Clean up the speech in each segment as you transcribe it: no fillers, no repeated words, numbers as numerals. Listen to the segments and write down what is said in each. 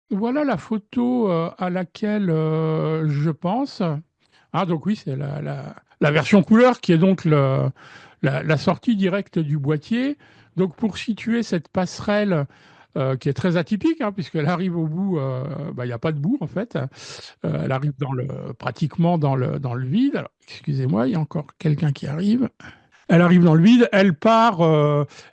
voilà la photo à laquelle je pense. Ah, donc oui, c'est la version couleur qui est donc la sortie directe du boîtier. Donc pour situer cette passerelle qui est très atypique, hein, puisqu'elle arrive au bout, bah, il n'y a pas de bout en fait. Elle arrive pratiquement dans le vide. Alors, excusez-moi, il y a encore quelqu'un qui arrive. Elle arrive dans le vide, elle part,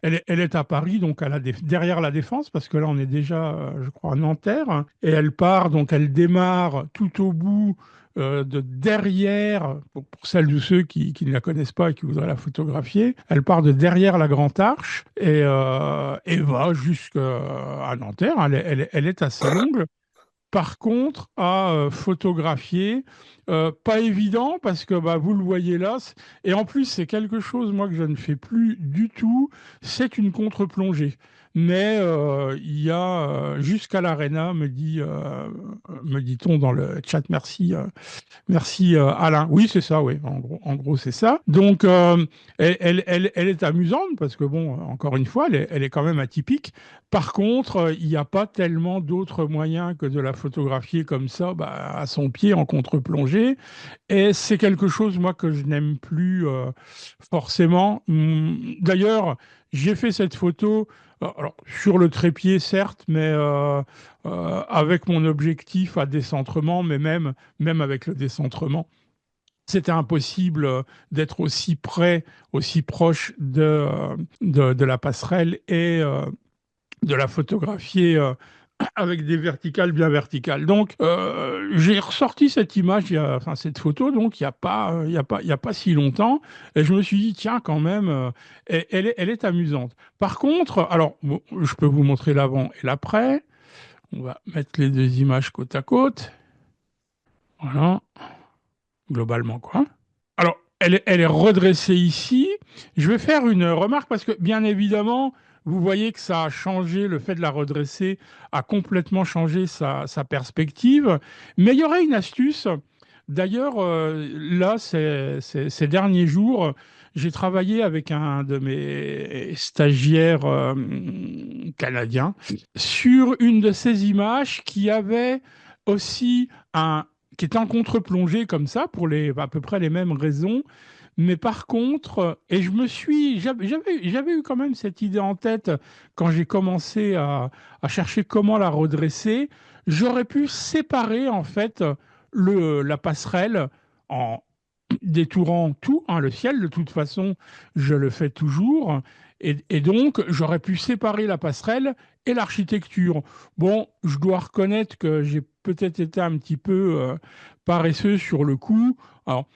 elle est à Paris, donc derrière la Défense, parce que là on est déjà, je crois, à Nanterre, et elle part, donc elle démarre tout au bout de derrière, pour celles ou ceux qui ne la connaissent pas et qui voudraient la photographier, elle part de derrière la Grande Arche et va jusqu'à Nanterre. Elle est assez longue. Par contre, à photographier, pas évident parce que bah, vous le voyez là, et en plus c'est quelque chose moi que je ne fais plus du tout, c'est une contre-plongée. Mais il y a jusqu'à l'Arena, me dit-on dans le chat, merci Alain. Oui, c'est ça, oui. En gros, c'est ça. Donc, elle est amusante parce que, bon, encore une fois, elle est quand même atypique. Par contre, il n'y a pas tellement d'autres moyens que de la photographier comme ça, bah, à son pied, en contre-plongée. Et c'est quelque chose, moi, que je n'aime plus forcément. D'ailleurs, j'ai fait cette photo, alors, sur le trépied, certes, mais avec mon objectif à décentrement, mais même avec le décentrement, c'était impossible d'être aussi près, aussi proche de la passerelle et de la photographier avec des verticales bien verticales. Donc, j'ai ressorti cette image, enfin cette photo, donc il y a pas si longtemps, et je me suis dit, tiens, quand même, elle est amusante. Par contre, alors, bon, je peux vous montrer l'avant et l'après. On va mettre les deux images côte à côte. Voilà, globalement, quoi. Alors, elle est redressée ici. Je vais faire une remarque parce que, bien évidemment, vous voyez que ça a changé, le fait de la redresser a complètement changé sa perspective. Mais il y aurait une astuce. D'ailleurs, là, ces derniers jours, j'ai travaillé avec un de mes stagiaires canadiens sur une de ces images qui avait aussi qui était en contre-plongée comme ça, pour à peu près les mêmes raisons. Mais par contre, et j'avais eu quand même cette idée en tête quand j'ai commencé à chercher comment la redresser. J'aurais pu séparer en fait la passerelle en détourant tout, hein, le ciel. De toute façon, je le fais toujours. Et donc, j'aurais pu séparer la passerelle et l'architecture. Bon, je dois reconnaître que j'ai peut-être été un petit peu paresseux sur le coup. Alors,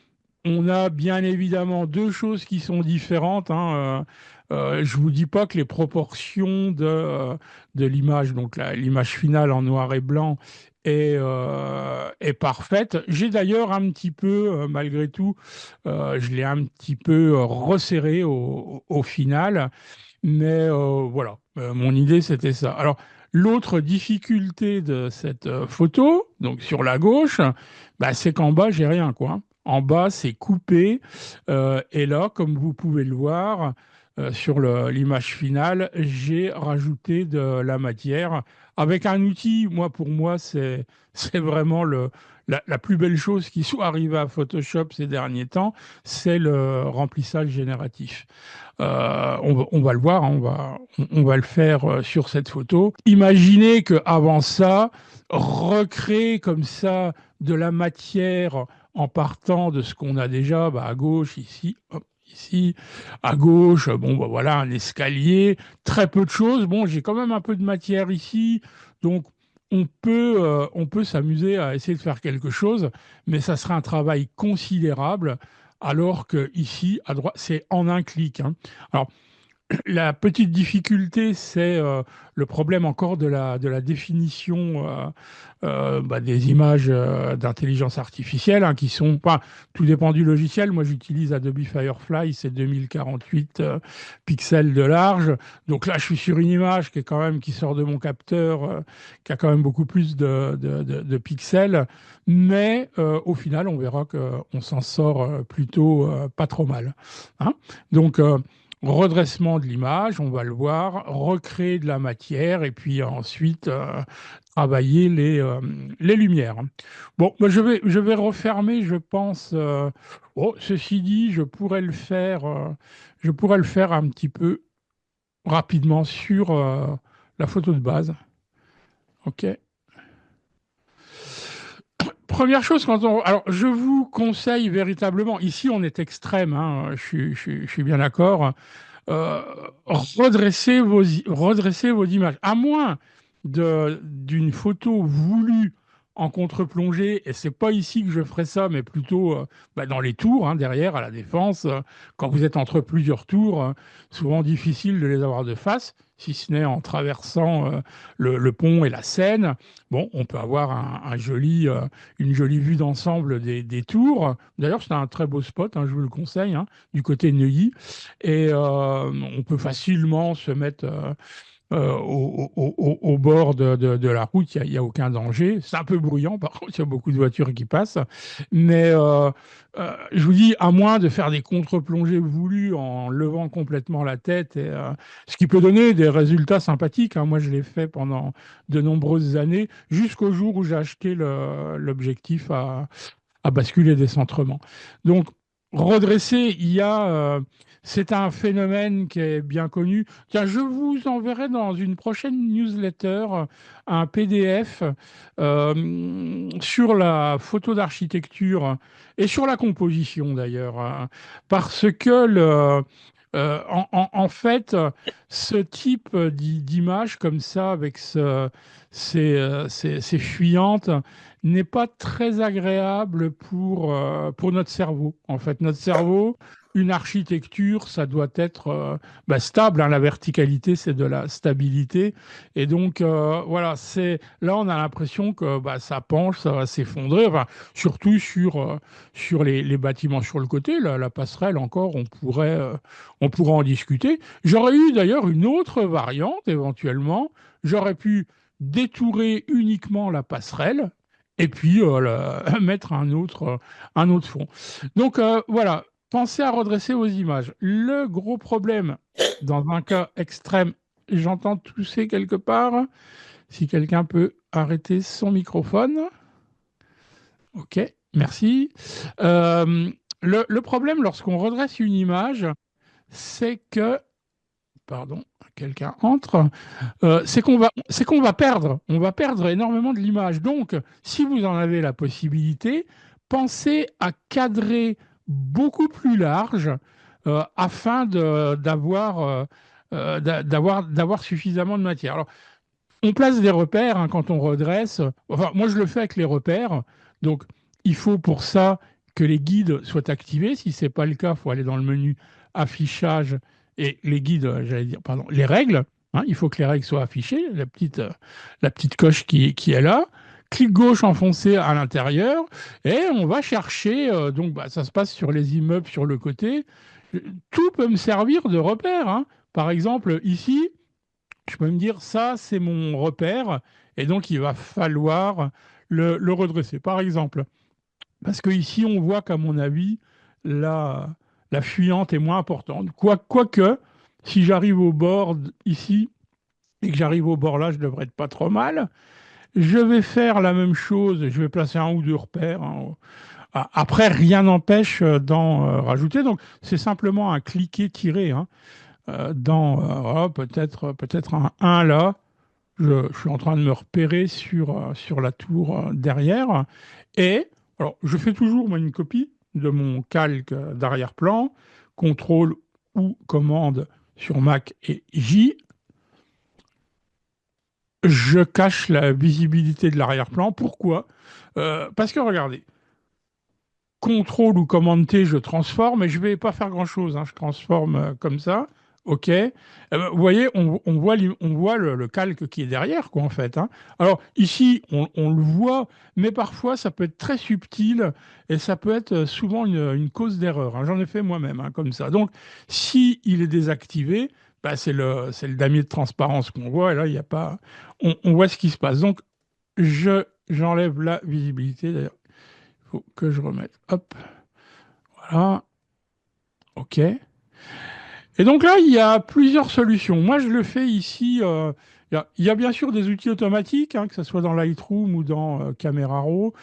on a bien évidemment deux choses qui sont différentes, hein. Je vous dis pas que les proportions de l'image, donc l'image finale en noir et blanc, est parfaite. J'ai d'ailleurs un petit peu, malgré tout, je l'ai un petit peu resserré au final. Mais voilà, mon idée c'était ça. Alors, l'autre difficulté de cette photo, donc sur la gauche, bah, c'est qu'en bas, j'ai rien, quoi. En bas, c'est coupé. Et là, comme vous pouvez le voir, sur l'image finale, j'ai rajouté de la matière avec un outil. Pour moi, c'est vraiment la plus belle chose qui soit arrivée à Photoshop ces derniers temps, c'est le remplissage génératif. On va le voir, hein, on va le faire sur cette photo. Imaginez qu'avant ça, recréer comme ça de la matière en partant de ce qu'on a déjà, bah, à gauche, ici, hop, ici, à gauche, bon, bah, voilà, un escalier, très peu de choses. Bon, j'ai quand même un peu de matière ici, donc on peut s'amuser à essayer de faire quelque chose, mais ça sera un travail considérable, alors que ici, à droite, c'est en un clic, hein. Alors, la petite difficulté, c'est le problème encore de la définition bah, des images d'intelligence artificielle, hein, qui sont pas, tout dépend du logiciel. Moi, j'utilise Adobe Firefly, c'est 2048 pixels de large. Donc là, je suis sur une image qui sort de mon capteur, qui a quand même beaucoup plus de pixels. Mais au final, on verra qu'on s'en sort plutôt pas trop mal, hein. Donc, redressement de l'image, on va le voir, recréer de la matière et puis ensuite travailler les lumières. Bon, bah, je vais refermer, je pense. Oh, ceci dit, je pourrais le faire un petit peu rapidement sur la photo de base. OK. Première chose, alors, je vous conseille véritablement, ici on est extrême, hein, je suis bien d'accord, euh, redressez vos images. À moins d'une photo voulue en contre-plongée, et c'est pas ici que je ferai ça, mais plutôt bah, dans les tours, hein, derrière, à la Défense, quand vous êtes entre plusieurs tours, souvent difficile de les avoir de face, si ce n'est en traversant le pont et la Seine. Bon, on peut avoir une jolie vue d'ensemble des tours. D'ailleurs, c'est un très beau spot, hein, je vous le conseille, hein, du côté de Neuilly. Et on peut facilement se mettre au bord de la route, il y a aucun danger. C'est un peu bruyant, par contre, il y a beaucoup de voitures qui passent. Mais je vous dis, à moins de faire des contre-plongées voulues en levant complètement la tête, ce qui peut donner des résultats sympathiques, hein. Moi, je l'ai fait pendant de nombreuses années, jusqu'au jour où j'ai acheté l'objectif à basculer des centrements. Donc, redresser, c'est un phénomène qui est bien connu. Tiens, je vous enverrai dans une prochaine newsletter un PDF sur la photo d'architecture et sur la composition d'ailleurs, hein, parce que en fait, ce type d'image comme ça, avec ces fuyantes, n'est pas très agréable pour notre cerveau. En fait, notre cerveau, une architecture, ça doit être bah, stable, hein. La verticalité, c'est de la stabilité. Et donc, voilà, là, on a l'impression que bah, ça penche, ça va s'effondrer. Enfin, surtout sur les bâtiments sur le côté, la passerelle encore, on pourrait en discuter. J'aurais eu d'ailleurs une autre variante, éventuellement. J'aurais pu détourer uniquement la passerelle et puis mettre un autre fond. Donc voilà, pensez à redresser vos images. Le gros problème, dans un cas extrême, j'entends tousser quelque part. Si quelqu'un peut arrêter son microphone. OK, merci. Euh, le problème lorsqu'on redresse une image, c'est que, pardon, quelqu'un entre, c'est qu'on va perdre. On va perdre énormément de l'image. Donc, si vous en avez la possibilité, pensez à cadrer beaucoup plus large afin d'avoir suffisamment de matière. Alors, on place des repères hein, quand on redresse. Enfin, moi, je le fais avec les repères. Donc, il faut pour ça que les guides soient activés. Si ce n'est pas le cas, il faut aller dans le menu affichage et les guides, j'allais dire, pardon, les règles. Hein, il faut que les règles soient affichées, la petite coche qui est là. Clic gauche enfoncé à l'intérieur et on va chercher. Donc, bah, ça se passe sur les immeubles sur le côté. Tout peut me servir de repère, hein. Par exemple, ici, je peux me dire, ça, c'est mon repère, et donc il va falloir le redresser. Par exemple, parce que ici, on voit qu'à mon avis, la, la fuyante est moins importante. Quoique, si j'arrive au bord ici, et que j'arrive au bord là, je devrais être pas trop mal. Je vais faire la même chose, je vais placer un ou deux repères, hein. Après, rien n'empêche d'en rajouter. Donc, c'est simplement un cliquer-tirer hein, peut-être un là. Je suis en train de me repérer sur la tour derrière. Et alors, je fais toujours moi, une copie de mon calque d'arrière-plan, contrôle ou commande sur Mac et J. Je cache la visibilité de l'arrière-plan. Pourquoi? Parce que regardez, contrôle ou commande T, je transforme et je ne vais pas faire grand-chose, hein. Je transforme comme ça. OK. Vous voyez, on voit le calque qui est derrière, quoi, en fait, hein. Alors, ici, on le voit, mais parfois, ça peut être très subtil et ça peut être souvent une cause d'erreur, hein. J'en ai fait moi-même, hein, comme ça. Donc, si il est désactivé, bah, c'est le damier de transparence qu'on voit et là, il y a pas. On voit ce qui se passe. Donc, j'enlève la visibilité. D'ailleurs, il faut que je remette. Hop. Voilà. OK. Et donc là, il y a plusieurs solutions. Moi, je le fais ici Il y a bien sûr des outils automatiques, hein, que ce soit dans Lightroom ou dans Camera Raw,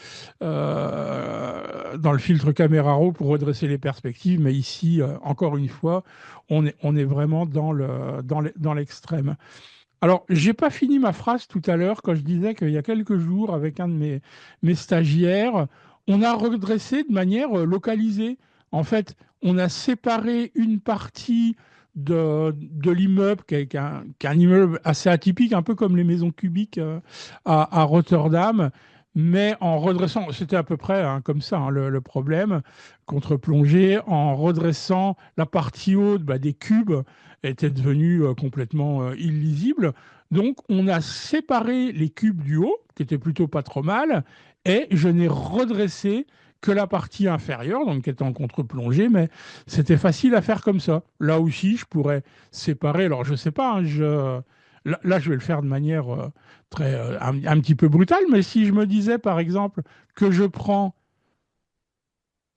dans le filtre Camera Raw pour redresser les perspectives, mais ici, encore une fois, on est vraiment dans l'extrême. Alors, j'ai pas fini ma phrase tout à l'heure quand je disais qu'il y a quelques jours, avec un de mes stagiaires, on a redressé de manière localisée. En fait, on a séparé une partie de l'immeuble, qui est un immeuble assez atypique, un peu comme les maisons cubiques à Rotterdam, mais en redressant, c'était à peu près hein, comme ça hein, le problème, contre-plongée, en redressant la partie haute des cubes était devenue complètement illisible. Donc, on a séparé les cubes du haut, qui étaient plutôt pas trop mal, et je n'ai redressé que la partie inférieure, donc qui était en contre-plongée, mais c'était facile à faire comme ça. Là aussi, je pourrais séparer. Alors, je sais pas, hein, là, je vais le faire de manière un petit peu brutale, mais si je me disais, par exemple, que je prends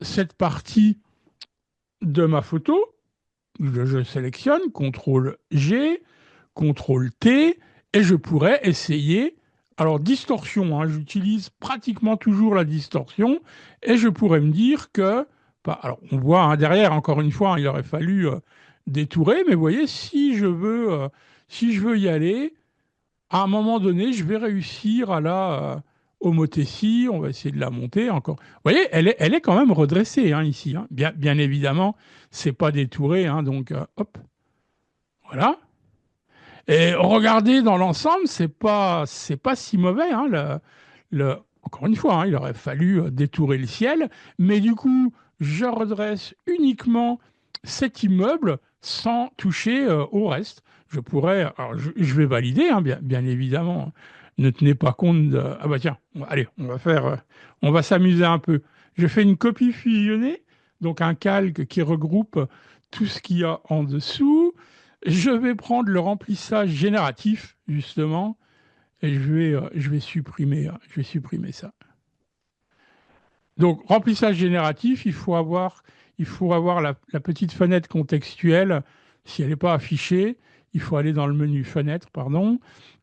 cette partie de ma photo, je sélectionne, CTRL G, CTRL T, et je pourrais essayer. Alors, distorsion, hein, j'utilise pratiquement toujours la distorsion, et je pourrais me dire que. Alors, on voit hein, derrière, encore une fois, hein, il aurait fallu détourer, mais vous voyez, si je veux y aller, à un moment donné, je vais réussir à la homothétie, on va essayer de la monter encore. Vous voyez, elle est quand même redressée hein, ici. Hein. Bien évidemment, c'est pas détouré, hein, donc hop, voilà. Et regardez dans l'ensemble, c'est pas si mauvais. Hein, encore une fois, hein, il aurait fallu détourer le ciel, mais du coup, je redresse uniquement cet immeuble sans toucher au reste. Je pourrais, alors je vais valider, hein, bien évidemment. Ne tenez pas compte de. Ah bah tiens, allez, on va s'amuser un peu. Je fais une copie fusionnée, donc un calque qui regroupe tout ce qu'il y a en dessous. Je vais prendre le remplissage génératif, justement, et je vais supprimer ça. Donc, remplissage génératif, il faut avoir la petite fenêtre contextuelle. Si elle n'est pas affichée, il faut aller dans le menu fenêtre, pardon,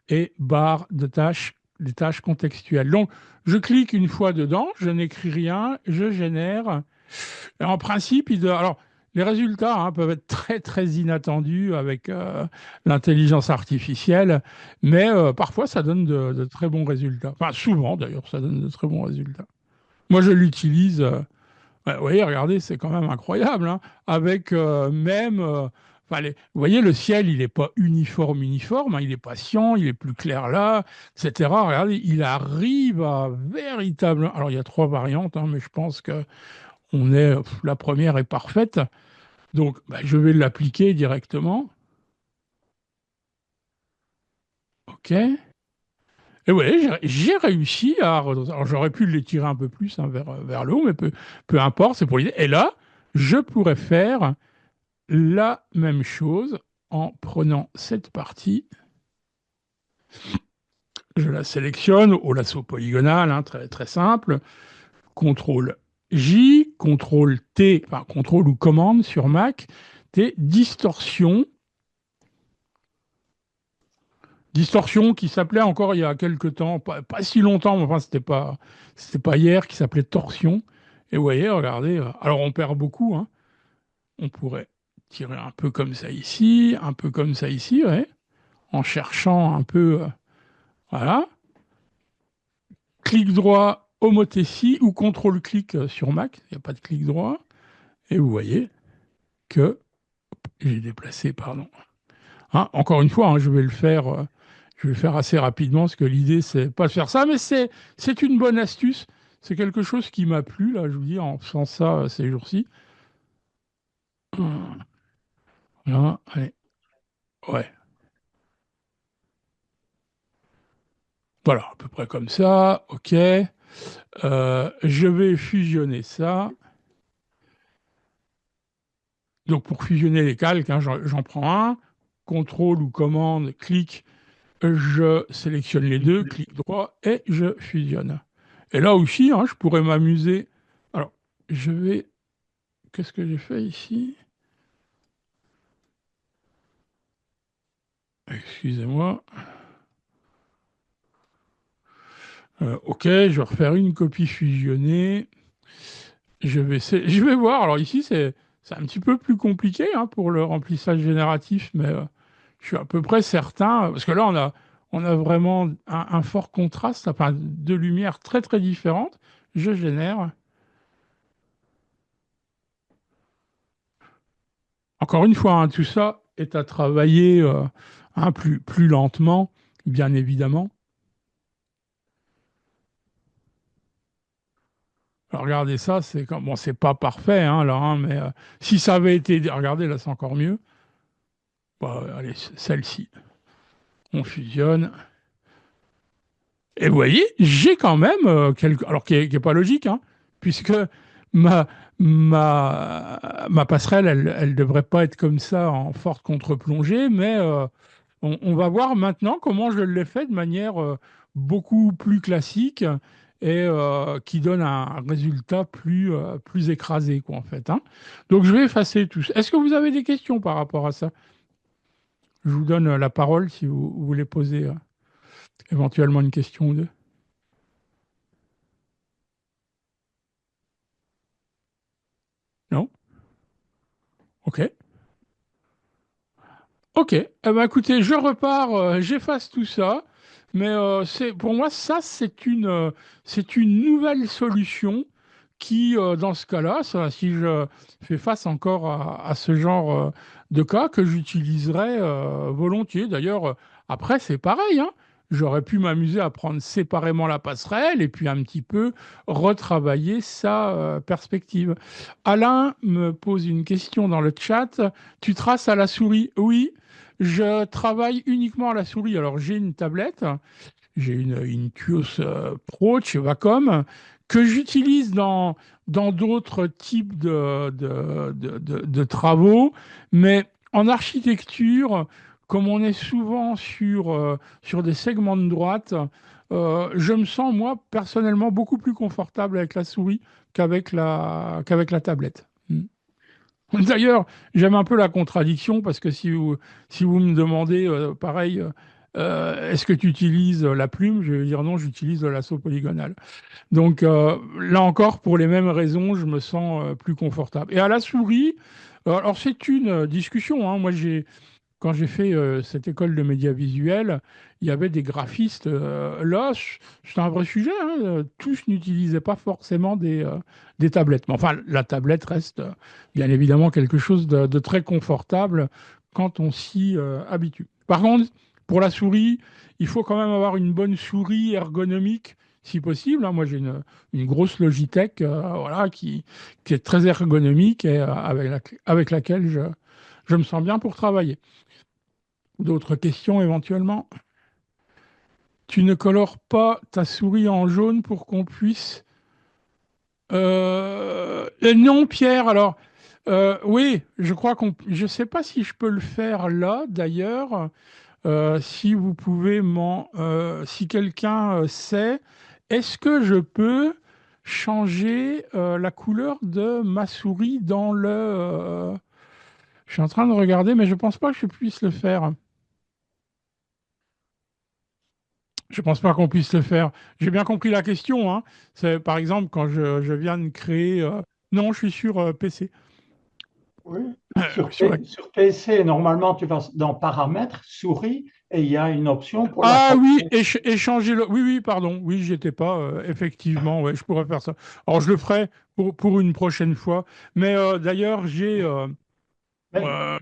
et barre de tâches, des tâches contextuelles. Donc, je clique une fois dedans, je n'écris rien, je génère. Et en principe, alors, les résultats hein, peuvent être très, très inattendus avec l'intelligence artificielle, mais parfois, ça donne de très bons résultats. Enfin, souvent, d'ailleurs, ça donne de très bons résultats. Moi, je l'utilise. Vous voyez, regardez, c'est quand même incroyable. Hein, avec même. Enfin, vous voyez, le ciel, il n'est pas uniforme, hein, il est patient, il est plus clair là, etc. Regardez, il arrive à véritablement. Alors, il y a trois variantes, hein, mais je pense que la première est parfaite. Donc, je vais l'appliquer directement. OK. Et ouais, j'ai réussi à. Alors, j'aurais pu l'étirer un peu plus hein, vers le haut, mais peu importe, c'est pour l'idée. Et là, je pourrais faire la même chose en prenant cette partie. Je la sélectionne au lasso polygonal, hein, très, très simple. CTRL J, CTRL T, enfin CTRL ou commande sur Mac, T, distorsion. Distorsion qui s'appelait encore il y a quelques temps, pas si longtemps, mais enfin c'était pas hier, qui s'appelait torsion. Et vous voyez, regardez, alors on perd beaucoup, hein. On pourrait tirer un peu comme ça ici, un peu comme ça ici, ouais, en cherchant un peu, voilà. Clic droit, homothétie ou contrôle-clic sur Mac, il n'y a pas de clic droit. Et vous voyez que j'ai déplacé, pardon. Hein, encore une fois, hein, je vais le faire assez rapidement parce que l'idée, c'est pas de faire ça, mais c'est une bonne astuce. C'est quelque chose qui m'a plu, là, je vous dis, en faisant ça ces jours-ci. Voilà, allez, ouais. Voilà, à peu près comme ça, OK. Je vais fusionner ça. Donc, pour fusionner les calques, hein, j'en prends un. Contrôle ou commande, clic, je sélectionne les deux, clic droit et je fusionne. Et là aussi, hein, je pourrais m'amuser. Alors, je vais. Qu'est-ce que j'ai fait ici? Excusez-moi. Ok, je vais refaire une copie fusionnée. Je vais voir. Alors ici, c'est un petit peu plus compliqué hein, pour le remplissage génératif, mais je suis à peu près certain, parce que là, on a vraiment un fort contraste, enfin, deux lumières très très différentes. Je génère. Encore une fois, hein, tout ça est à travailler hein, plus lentement, bien évidemment. Alors, regardez ça, c'est comme bon, c'est pas parfait hein, là, hein, mais si ça avait été, regardez là, c'est encore mieux. Bah, allez, celle-ci, on fusionne. Et vous voyez, j'ai quand même quelque... Alors, qui est pas logique, hein, puisque ma, ma passerelle, elle devrait pas être comme ça en forte contre-plongée, mais on va voir maintenant comment je l'ai fait de manière beaucoup plus classique et qui donne un résultat plus écrasé, quoi, en fait, hein. Donc, je vais effacer tout ça. Est-ce que vous avez des questions par rapport à ça? Je vous donne la parole si vous voulez poser éventuellement une question ou deux. Non? OK. Ok, eh ben, écoutez, je repars, j'efface tout ça, mais pour moi, ça, c'est une nouvelle solution qui, dans ce cas-là, si je fais face encore à ce genre de cas, que j'utiliserai volontiers. D'ailleurs, après, c'est pareil, hein. J'aurais pu m'amuser à prendre séparément la passerelle et puis un petit peu retravailler sa perspective. Alain me pose une question dans le chat. Tu traces à la souris? Oui. Je travaille uniquement à la souris. Alors, j'ai une tablette, j'ai une Tuos Pro de chez Wacom que j'utilise dans d'autres types de travaux, mais en architecture, comme on est souvent sur des segments de droite, je me sens, moi, personnellement, beaucoup plus confortable avec la souris qu'avec la tablette. Mm. D'ailleurs, j'aime un peu la contradiction parce que si vous me demandez, pareil, est-ce que tu utilises la plume? Je vais dire non, j'utilise le lasso polygonal. Donc là encore, pour les mêmes raisons, je me sens plus confortable. Et à la souris, alors c'est une discussion, hein. Moi, quand j'ai fait cette école de médias visuels, il y avait des graphistes. Là, c'est un vrai sujet, hein. Tous n'utilisaient pas forcément des tablettes. Mais enfin, la tablette reste bien évidemment quelque chose de très confortable quand on s'y habitue. Par contre, pour la souris, il faut quand même avoir une bonne souris ergonomique, si possible, hein. Moi, j'ai une grosse Logitech voilà, qui est très ergonomique et avec laquelle je me sens bien pour travailler. D'autres questions éventuellement? Tu ne colores pas ta souris en jaune pour qu'on puisse... non, Pierre, alors, oui, je crois qu'on... Je ne sais pas si je peux le faire là, d'ailleurs. Si vous pouvez si quelqu'un sait, est-ce que je peux changer la couleur de ma souris dans je suis en train de regarder, mais je pense pas que je puisse le faire. Je pense pas qu'on puisse le faire. J'ai bien compris la question, hein. C'est par exemple quand je viens de créer. Non, je suis sur PC. Oui. Sur la- Sur PC, normalement, tu vas dans Paramètres, souris, et il y a une option pour la Ah oui, couleur. échanger le. Oui, oui, pardon. Oui, j'y étais pas. Effectivement, ouais, je pourrais faire ça. Alors je le ferai pour une prochaine fois. Mais d'ailleurs, j'ai Mais, euh,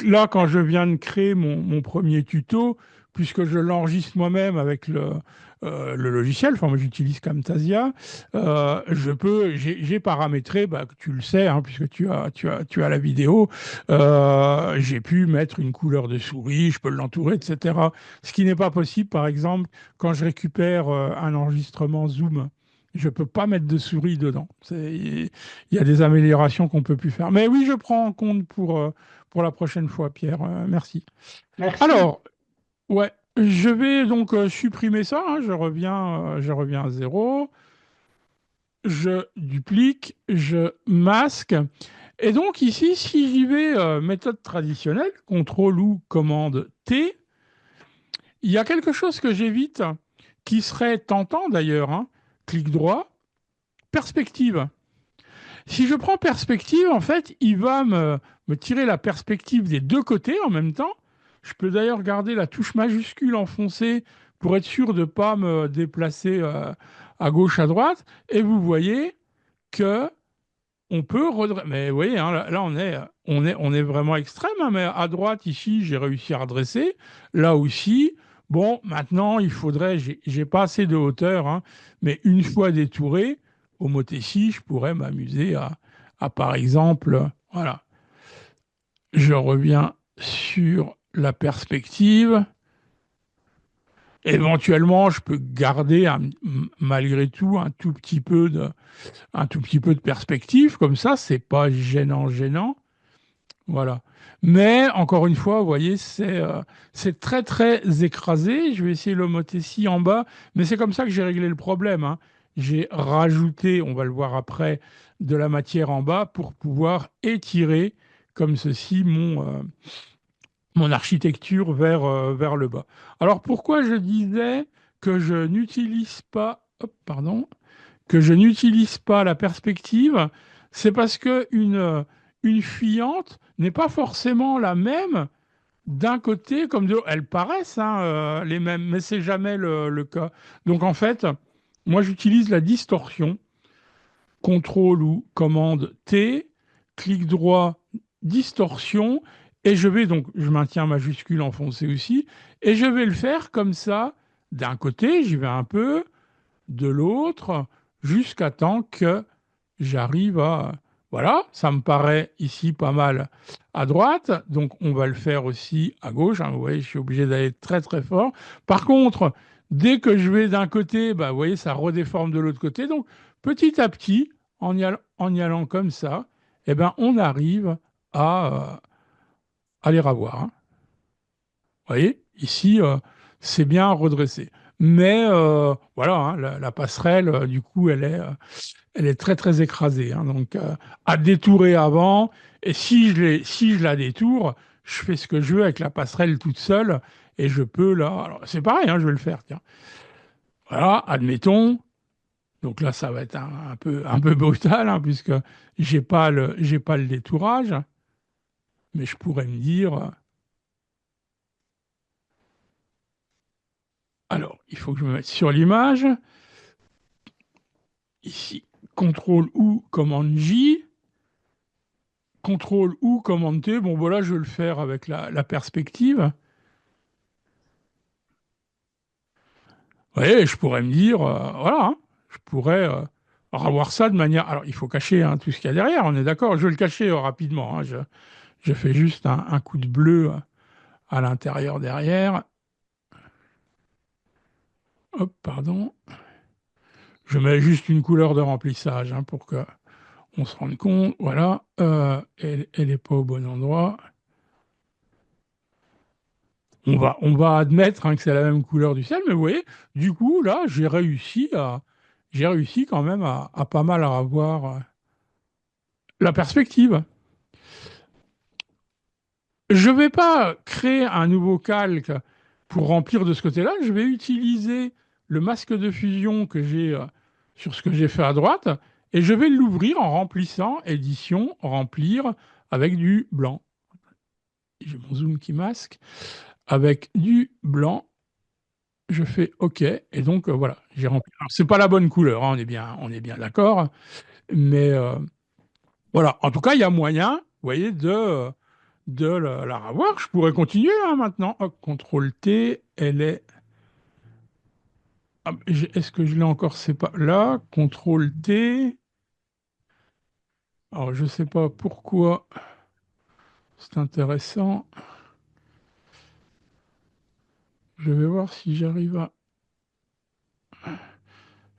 là, quand je viens de créer mon premier tuto, puisque je l'enregistre moi-même avec le logiciel, enfin moi j'utilise Camtasia, j'ai paramétré, bah, tu le sais, hein, puisque tu as la vidéo, j'ai pu mettre une couleur de souris, je peux l'entourer, etc. Ce qui n'est pas possible, par exemple, quand je récupère un enregistrement Zoom. Je ne peux pas mettre de souris dedans. Il y a des améliorations qu'on ne peut plus faire. Mais oui, je prends en compte pour la prochaine fois, Pierre. Merci. merci. Alors, ouais, je vais donc supprimer ça, hein. Je reviens à zéro. Je duplique, je masque. Et donc ici, si j'y vais méthode traditionnelle, CTRL ou commande T, il y a quelque chose que j'évite qui serait tentant d'ailleurs, hein. Clic droit, perspective. Si je prends perspective, en fait, il va me tirer la perspective des deux côtés en même temps. Je peux d'ailleurs garder la touche majuscule enfoncée pour être sûr de ne pas me déplacer à gauche, à droite. Et vous voyez que on peut redresser. Mais vous voyez, hein, là, on est vraiment extrême. Hein, mais à droite, ici, j'ai réussi à redresser. Là aussi, bon, maintenant, il faudrait. J'ai pas assez de hauteur, hein, mais une fois détouré, au Motessi, je pourrais m'amuser par exemple, voilà, je reviens sur la perspective. Éventuellement, je peux garder malgré tout un tout petit peu de perspective, comme ça, c'est pas gênant, gênant. Voilà. Mais encore une fois, vous voyez, c'est très très écrasé. Je vais essayer l'homothétie en bas, mais c'est comme ça que j'ai réglé le problème, hein. J'ai rajouté, on va le voir après, de la matière en bas pour pouvoir étirer comme ceci mon architecture vers le bas. Alors pourquoi je disais que je n'utilise pas, hop, pardon, que je n'utilise pas la perspective, c'est parce que une fuyante n'est pas forcément la même d'un côté comme de l'autre. Elles paraissent hein, les mêmes, mais c'est jamais le cas. Donc en fait, moi j'utilise la distorsion, contrôle ou commande T, clic droit, distorsion, et je maintiens majuscule enfoncé aussi, et je vais le faire comme ça, d'un côté, j'y vais un peu, de l'autre, jusqu'à temps que j'arrive à... Voilà, ça me paraît ici pas mal à droite, donc on va le faire aussi à gauche. Hein, vous voyez, je suis obligé d'aller très très fort. Par contre, dès que je vais d'un côté, bah, vous voyez, ça redéforme de l'autre côté. Donc petit à petit, en y allant comme ça, eh ben, on arrive à les ravoir. Hein. Vous voyez, ici, c'est bien redressé. Mais voilà, hein, la passerelle, du coup, elle est très très écrasée. Hein. Donc, à détourer avant. Et si je la détourne, je fais ce que je veux avec la passerelle toute seule. Et je peux là. Alors, c'est pareil, hein, je vais le faire. Tiens. Voilà, admettons. Donc là, ça va être un peu brutal, hein, puisque j'ai pas le détourage. Mais je pourrais me dire. Alors, il faut que je me mette sur l'image. Ici, CTRL ou commande J. CTRL ou commande T. Bon, voilà, je vais le faire avec la perspective. Vous voyez, je pourrais me dire, voilà, hein, je pourrais revoir ça de manière. Alors, il faut cacher hein, tout ce qu'il y a derrière, on est d'accord. Je vais le cacher rapidement. Hein, je fais juste un coup de bleu à l'intérieur derrière. Hop, pardon. Je mets juste une couleur de remplissage hein, pour que on se rende compte. Voilà, elle n'est pas au bon endroit. On va admettre hein, que c'est la même couleur du ciel, mais vous voyez, du coup, là, j'ai réussi quand même à pas mal avoir la perspective. Je ne vais pas créer un nouveau calque pour remplir de ce côté-là. Je vais utiliser le masque de fusion que j'ai sur ce que j'ai fait à droite et je vais l'ouvrir en remplissant édition, remplir avec du blanc. J'ai mon zoom qui masque. Avec du blanc, je fais OK et donc voilà, j'ai rempli. Alors, c'est pas la bonne couleur, hein, on est bien d'accord, mais voilà. En tout cas, il y a moyen, vous voyez, de la revoir. Je pourrais continuer hein, maintenant. Hop, CTRL T, elle est. Ah, est-ce que je l'ai encore? C'est pas là. CTRL T. Alors, je ne sais pas pourquoi c'est intéressant. Je vais voir si j'arrive à.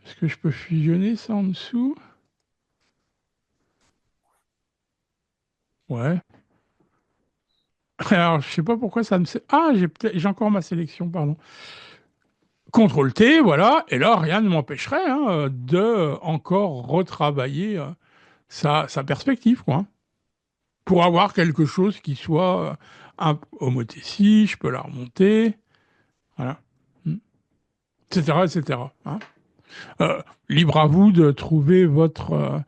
Est-ce que je peux fusionner ça en dessous? Ouais. Alors, je sais pas pourquoi ça me. Ah, j'ai encore ma sélection, pardon. CTRL T, voilà, et là, rien ne m'empêcherait hein, de encore retravailler sa perspective, quoi. Pour avoir quelque chose qui soit homothétie, je peux la remonter, voilà. Hmm. etc., etc. Hein. Libre à vous de trouver votre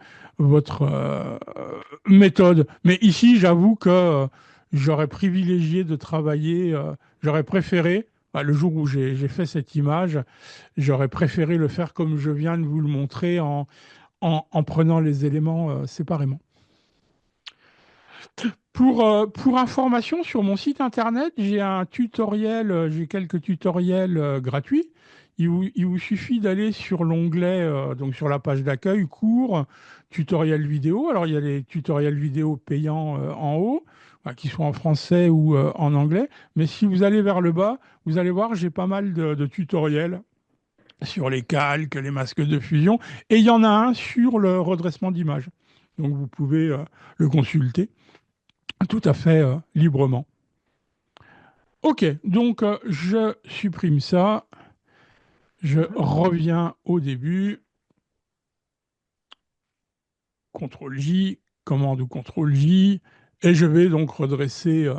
méthode. Mais ici, j'avoue que j'aurais privilégié de travailler, j'aurais préféré, bah, le jour où j'ai fait cette image, j'aurais préféré le faire comme je viens de vous le montrer en prenant les éléments séparément. Pour information, sur mon site internet, j'ai un tutoriel, j'ai quelques tutoriels gratuits. Il vous suffit d'aller sur l'onglet, donc sur la page d'accueil, cours, tutoriel vidéo. Alors, il y a les tutoriels vidéo payants en haut, qui sont en français ou en anglais. Mais si vous allez vers le bas, vous allez voir, j'ai pas mal de tutoriels sur les calques, les masques de fusion. Et il y en a un sur le redressement d'image. Donc, vous pouvez le consulter tout à fait librement. Ok, donc je supprime ça, je Mhm. reviens au début, CTRL-J, commande ou CTRL-J, et je vais donc redresser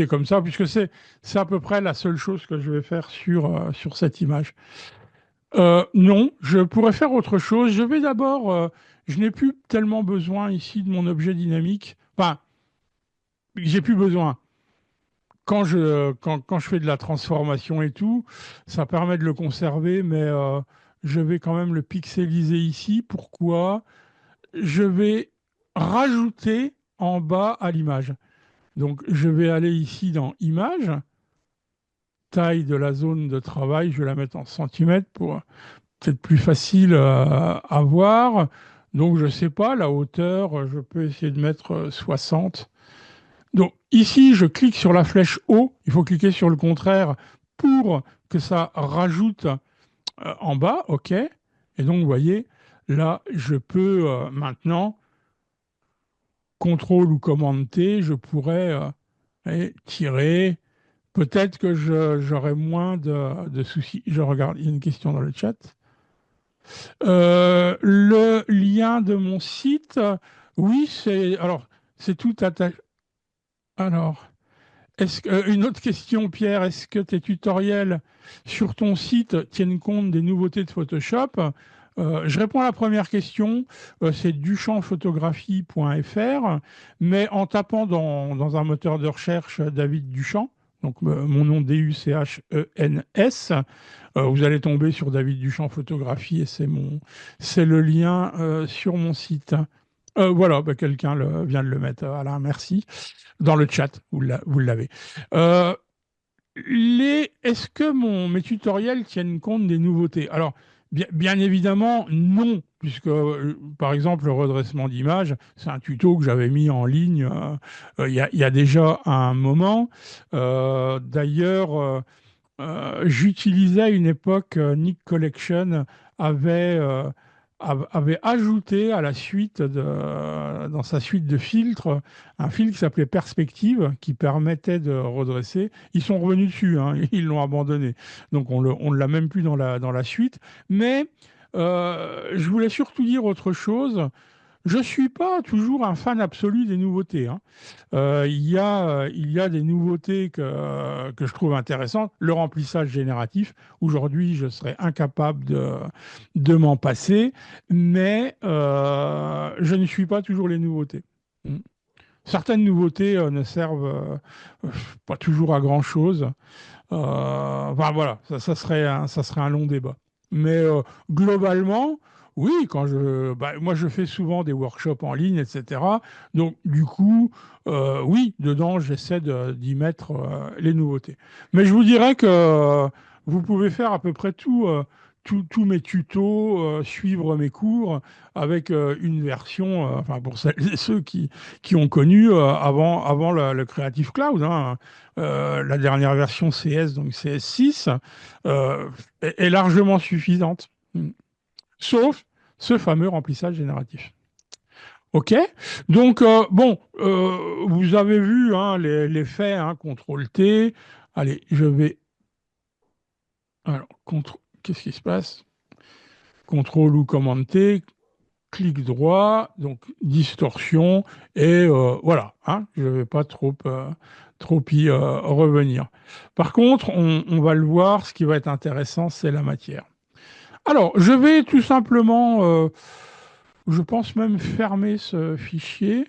comme ça, puisque c'est à peu près la seule chose que je vais faire sur cette image. Non, je pourrais faire autre chose. Je vais d'abord, je n'ai plus tellement besoin ici de mon objet dynamique. Enfin, j'ai plus besoin. Quand je fais de la transformation et tout, ça permet de le conserver, mais je vais quand même le pixeliser ici. Pourquoi? Je vais rajouter en bas à l'image. Donc, je vais aller ici dans Image, taille de la zone de travail, je vais la mettre en centimètres pour peut-être plus facile à voir. Donc, je ne sais pas, la hauteur, je peux essayer de mettre 60. Donc ici, je clique sur la flèche haut. Il faut cliquer sur le contraire pour que ça rajoute en bas. OK. Et donc, vous voyez, là, je peux maintenant, contrôle ou commande T, je pourrais tirer. Peut-être que j'aurai moins de soucis. Je regarde, il y a une question dans le chat. Le lien de mon site, oui, c'est tout attaché. Alors, une autre question, Pierre, est-ce que tes tutoriels sur ton site tiennent compte des nouveautés de Photoshop? Je réponds à la première question, c'est duchamphotographie.fr, mais en tapant dans un moteur de recherche David Duchamp, donc mon nom Duchens, vous allez tomber sur David Duchamp Photographie et c'est le lien sur mon site. Voilà, bah, quelqu'un vient de le mettre, Alain, merci dans le chat, vous l'avez. Euh, Est-ce que mes tutoriels tiennent compte des nouveautés? Alors, bien évidemment, non, puisque, par exemple, le redressement d'image, c'est un tuto que j'avais mis en ligne il y a déjà un moment. D'ailleurs, j'utilisais à une époque, Nick Collection avait, euh, avait ajouté à la suite dans sa suite de filtres, un filtre qui s'appelait Perspective, qui permettait de redresser. Ils sont revenus dessus, hein, ils l'ont abandonné. Donc on ne l'a même plus dans la suite. Mais je voulais surtout dire autre chose. Je ne suis pas toujours un fan absolu des nouveautés, hein. Il y a des nouveautés que je trouve intéressantes. Le remplissage génératif, aujourd'hui, je serais incapable de m'en passer, mais je ne suis pas toujours les nouveautés. Mm. Certaines nouveautés ne servent pas toujours à grand-chose. Enfin voilà, ça serait un long débat. Mais globalement, oui, moi je fais souvent des workshops en ligne, etc. Donc du coup, oui, dedans j'essaie d'y mettre les nouveautés. Mais je vous dirais que vous pouvez faire à peu près tous mes tutos, suivre mes cours avec une version, enfin pour celles et ceux qui ont connu avant le Creative Cloud, hein. La dernière version CS, donc CS6, est largement suffisante. Mm. Sauf ce fameux remplissage génératif. OK? Donc, bon, vous avez vu hein, les faits, hein, CTRL T. Allez, je vais. Alors, qu'est-ce qui se passe? CTRL ou commande T. clic droit, donc distorsion, et voilà, hein, je ne vais pas trop y revenir. Par contre, on va le voir, ce qui va être intéressant, c'est la matière. Alors, je vais tout simplement, je pense même fermer ce fichier.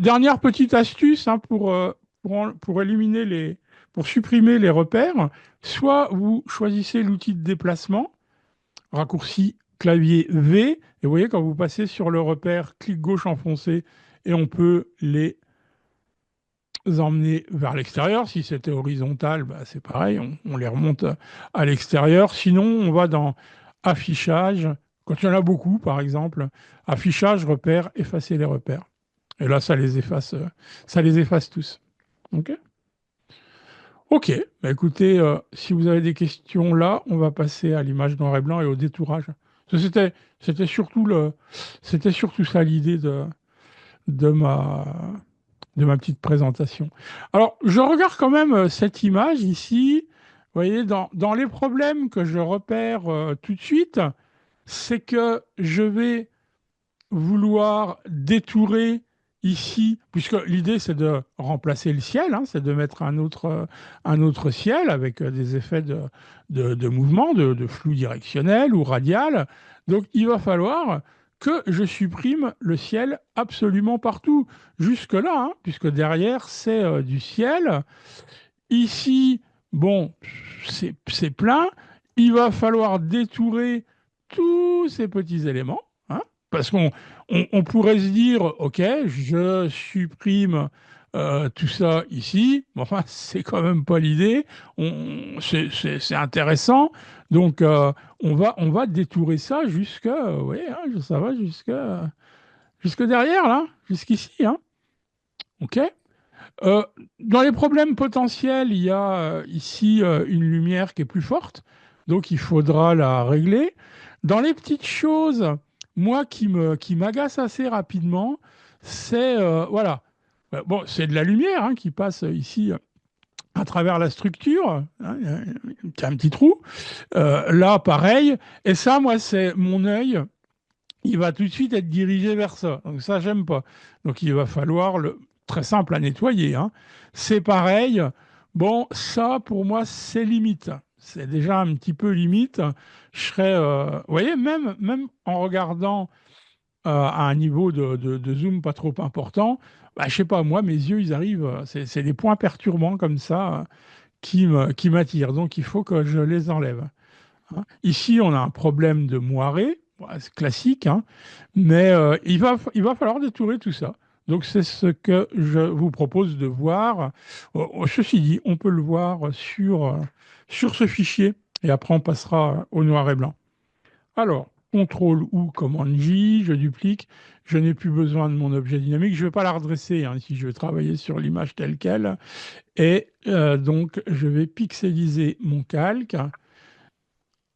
Dernière petite astuce hein, pour éliminer pour supprimer les repères, soit vous choisissez l'outil de déplacement, raccourci clavier V, et vous voyez quand vous passez sur le repère, clic gauche enfoncé, et on peut les emmener vers l'extérieur. Si c'était horizontal, bah, c'est pareil, on les remonte à l'extérieur. Sinon, on va dans affichage, quand il y en a beaucoup par exemple, affichage, repères, effacer les repères. Et là, ça les efface tous. OK. Ok, bah écoutez, si vous avez des questions là, on va passer à l'image noir et blanc et au détourage. Parce que c'était surtout c'était surtout ça l'idée de ma, de ma petite présentation. Alors, je regarde quand même cette image ici. Vous voyez, dans les problèmes que je repère tout de suite, c'est que je vais vouloir détourer ici, puisque l'idée c'est de remplacer le ciel, hein, c'est de mettre un autre ciel avec des effets de mouvement, de flou directionnel ou radial. Donc il va falloir que je supprime le ciel absolument partout, jusque-là, hein, puisque derrière c'est du ciel. Ici, bon, c'est plein. Il va falloir détourer tous ces petits éléments, hein, parce on pourrait se dire, OK, je supprime tout ça ici. Bon, enfin, c'est quand même pas l'idée. C'est intéressant. Donc, on va détourer ça jusque, oui, hein, ça va jusque derrière, là, jusqu'ici, hein. OK? Euh, dans les problèmes potentiels, il y a ici une lumière qui est plus forte, donc il faudra la régler. Dans les petites choses, moi qui m'agace assez rapidement, c'est voilà. Bon, c'est de la lumière hein, qui passe ici à travers la structure, hein, il y a un petit trou. Là, pareil. Et ça, moi, c'est mon œil il va tout de suite être dirigé vers ça. Donc ça, j'aime pas. Donc il va falloir le très simple à nettoyer. Hein. C'est pareil. Bon, ça pour moi c'est limite. C'est déjà un petit peu limite. Je serais, vous voyez, même en regardant à un niveau de zoom pas trop important, bah, je sais pas, moi mes yeux ils arrivent, c'est des points perturbants comme ça qui m'attirent. Donc il faut que je les enlève. Hein. Ici, on a un problème de moiré, ouais, c'est classique, hein, mais il va falloir détourer tout ça. Donc, c'est ce que je vous propose de voir. Ceci dit, on peut le voir sur ce fichier et après, on passera au noir et blanc. Alors, CTRL ou commande J, je duplique. Je n'ai plus besoin de mon objet dynamique. Je ne vais pas la redresser hein, si je veux travailler sur l'image telle qu'elle. Et donc, je vais pixeliser mon calque.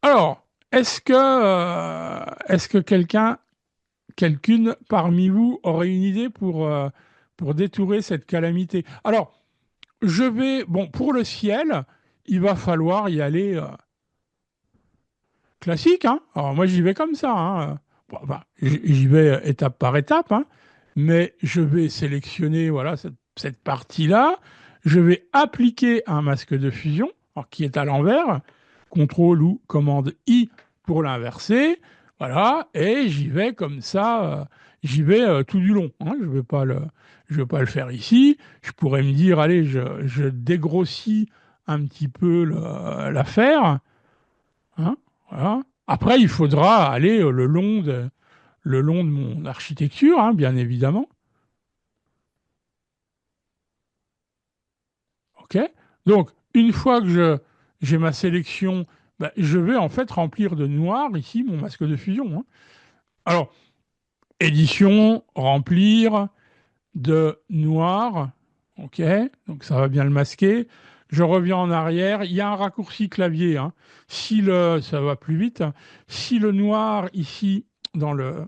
Alors, est-ce que quelqu'une parmi vous aurait une idée pour détourer cette calamité? Alors, bon, pour le ciel, il va falloir y aller classique, hein. Alors, moi, j'y vais comme ça, hein. Bon, enfin, j'y vais étape par étape, hein. Mais je vais sélectionner, voilà, cette partie-là. Je vais appliquer un masque de fusion, alors, qui est à l'envers. CTRL ou commande I pour l'inverser. Voilà, et j'y vais comme ça, j'y vais tout du long. Hein. Je vais pas le faire ici. Je pourrais me dire, allez, je dégrossis un petit peu l'affaire. Hein, voilà. Après, il faudra aller le long de mon architecture, hein, bien évidemment. OK? Donc, une fois que j'ai ma sélection, ben, je vais en fait remplir de noir ici mon masque de fusion. Hein. Alors, édition, remplir de noir. OK? Donc, ça va bien le masquer. Je reviens en arrière. Il y a un raccourci clavier. Hein. Ça va plus vite. Hein. Si le noir ici, dans le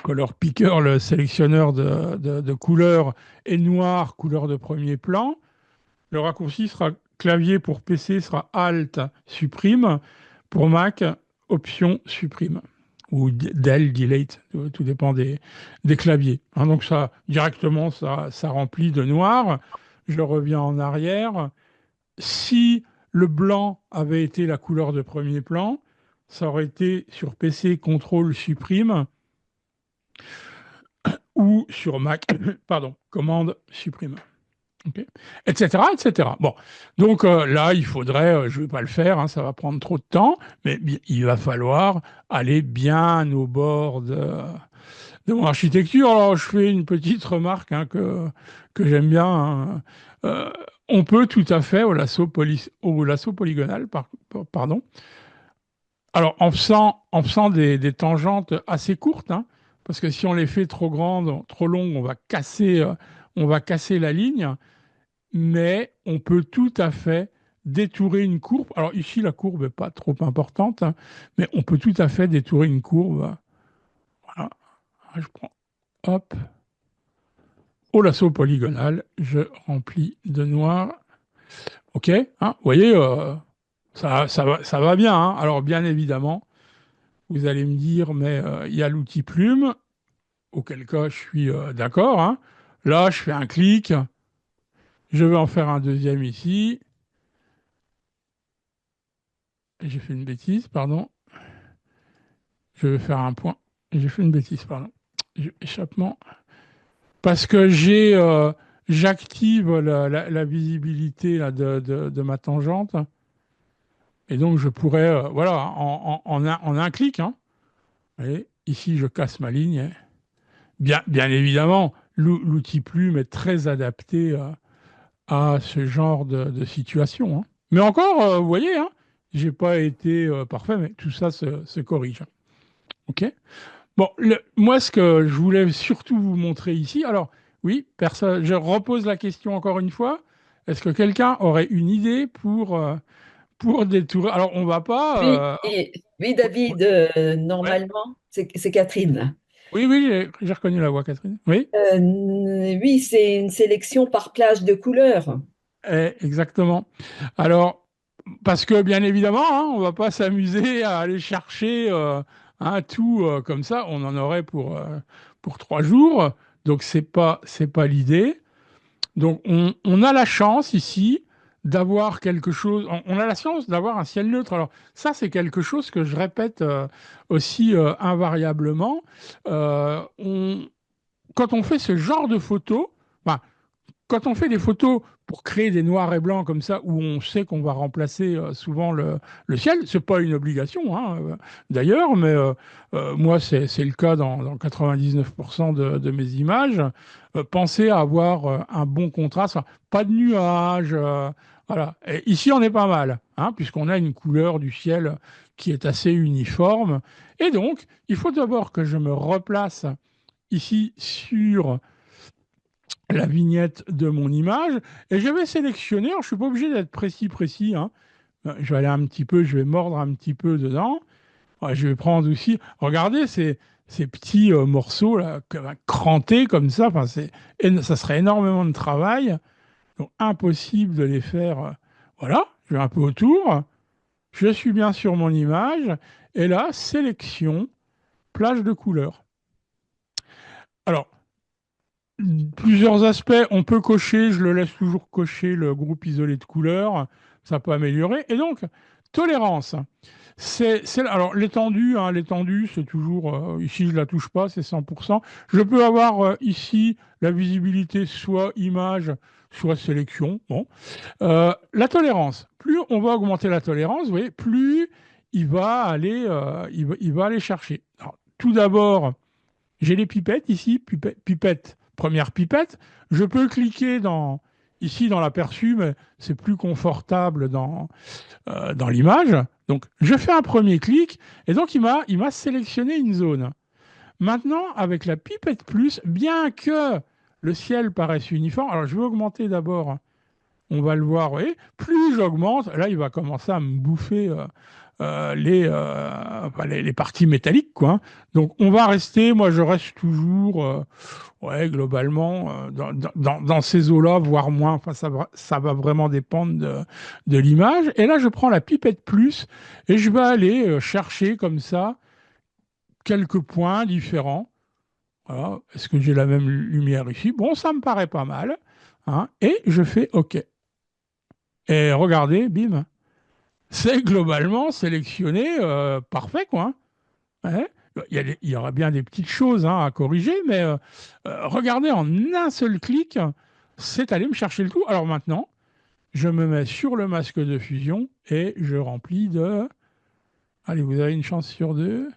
color picker, le sélectionneur de couleurs, est noir, couleur de premier plan, le raccourci sera clavier pour PC sera Alt supprime, pour Mac Option supprime. ou del, delete, tout dépend des claviers. Hein, donc ça, directement, ça remplit de noir. Je reviens en arrière. Si le blanc avait été la couleur de premier plan, ça aurait été sur PC CTRL supprime ou sur Mac, pardon, commande supprime. Okay. Etc., etc. Bon, donc là, il faudrait, je ne vais pas le faire, hein, ça va prendre trop de temps, mais il va falloir aller bien au bord de mon architecture. Alors, je fais une petite remarque hein, que j'aime bien. Hein. Euh, on peut tout à fait, au lasso polygonal, pardon, alors en faisant des tangentes assez courtes, hein, parce que si on les fait trop grandes, trop longues, on va casser la ligne, mais on peut tout à fait détourer une courbe. Alors ici, la courbe n'est pas trop importante, hein, mais on peut tout à fait détourer une courbe. Voilà, je prends, hop, au lasso polygonal, je remplis de noir. OK, hein, vous voyez, ça va bien. Hein. Alors bien évidemment, vous allez me dire, mais il y a l'outil plume, auquel cas je suis d'accord. Hein. Là, je fais un clic, je vais en faire un deuxième ici. J'ai fait une bêtise, pardon. Je vais faire un point. J'ai fait une bêtise, pardon. Échappement. Parce que j'active la visibilité là, de ma tangente. Et donc, je pourrais, voilà, en un clic. Hein. Vous voyez, ici, je casse ma ligne. Bien évidemment, l'outil plume est très adapté à ce genre de situation. Hein. Mais encore, vous voyez, hein, j'ai pas été parfait, mais tout ça se corrige. OK? Bon, moi, ce que je voulais surtout vous montrer ici, alors, oui, personne, je repose la question encore une fois. Est-ce que quelqu'un aurait une idée pour détourer? Alors, on va Oui, pas. oui, Ouais, David, ouais. normalement, c'est Catherine. Oui, oui, j'ai reconnu la voix, Catherine. Oui, Oui, c'est une sélection par plage de couleurs. exactement. Alors, parce que bien évidemment, hein, on va pas s'amuser à aller chercher un tout comme ça. On en aurait pour 3 jours. Donc, c'est pas l'idée. Donc, on a la chance ici d'avoir quelque chose. On a la chance d'avoir un ciel neutre. Alors, ça, c'est quelque chose que je répète aussi invariablement. Quand on fait ce genre de photos, enfin, quand on fait des photos pour créer des noirs et blancs comme ça, où on sait qu'on va remplacer souvent le ciel, c'est pas une obligation hein, d'ailleurs, mais moi c'est le cas dans 99% de mes images. Pensez à avoir un bon contraste, enfin, pas de nuages, voilà. Et ici on est pas mal, hein, puisqu'on a une couleur du ciel qui est assez uniforme. Et donc, il faut d'abord que je me replace ici sur la vignette de mon image et je vais sélectionner. Alors, je ne suis pas obligé d'être précis. Hein. Je vais aller un petit peu, je vais mordre un petit peu dedans. Ouais, je vais prendre aussi, regardez ces petits morceaux là, crantés comme ça. Enfin, ça serait énormément de travail. Donc, impossible de les faire. Voilà, je vais un peu autour. Je suis bien sur mon image. Et là, sélection, plage de couleurs. Alors, plusieurs aspects. On peut cocher, je le laisse toujours cocher, le groupe isolé de couleurs. Ça peut améliorer. Et donc, tolérance. Alors, l'étendue, hein, l'étendue, c'est toujours, ici, je ne la touche pas, c'est 100%. Je peux avoir ici la visibilité, soit image, soit sélection. Bon. La tolérance. Plus on va augmenter la tolérance, vous voyez, plus il va aller chercher. Alors, tout d'abord, j'ai les pipettes ici, pipette, première pipette. Je peux cliquer ici dans l'aperçu, mais c'est plus confortable dans l'image. Donc, je fais un premier clic et donc il m'a sélectionné une zone. Maintenant, avec la pipette plus, bien que le ciel paraisse uniforme, alors je vais augmenter d'abord, on va le voir, vous voyez, plus j'augmente, là il va commencer à me bouffer enfin, les parties métalliques, quoi. Hein. Donc on va rester, moi je reste toujours, ouais, globalement, dans ces eaux-là, voire moins. Enfin, ça va vraiment dépendre de l'image. Et là, je prends la pipette plus et je vais aller chercher comme ça quelques points différents. Voilà. Est-ce que j'ai la même lumière ici? Bon, ça me paraît pas mal, hein. Et je fais OK. Et regardez, bim, c'est globalement sélectionné parfait, quoi, hein. Ouais. Il y aura bien des petites choses, hein, à corriger, mais regardez, en un seul clic, c'est allé me chercher le tout. Alors maintenant, je me mets sur le masque de fusion et je remplis de... Allez, vous avez une chance sur deux.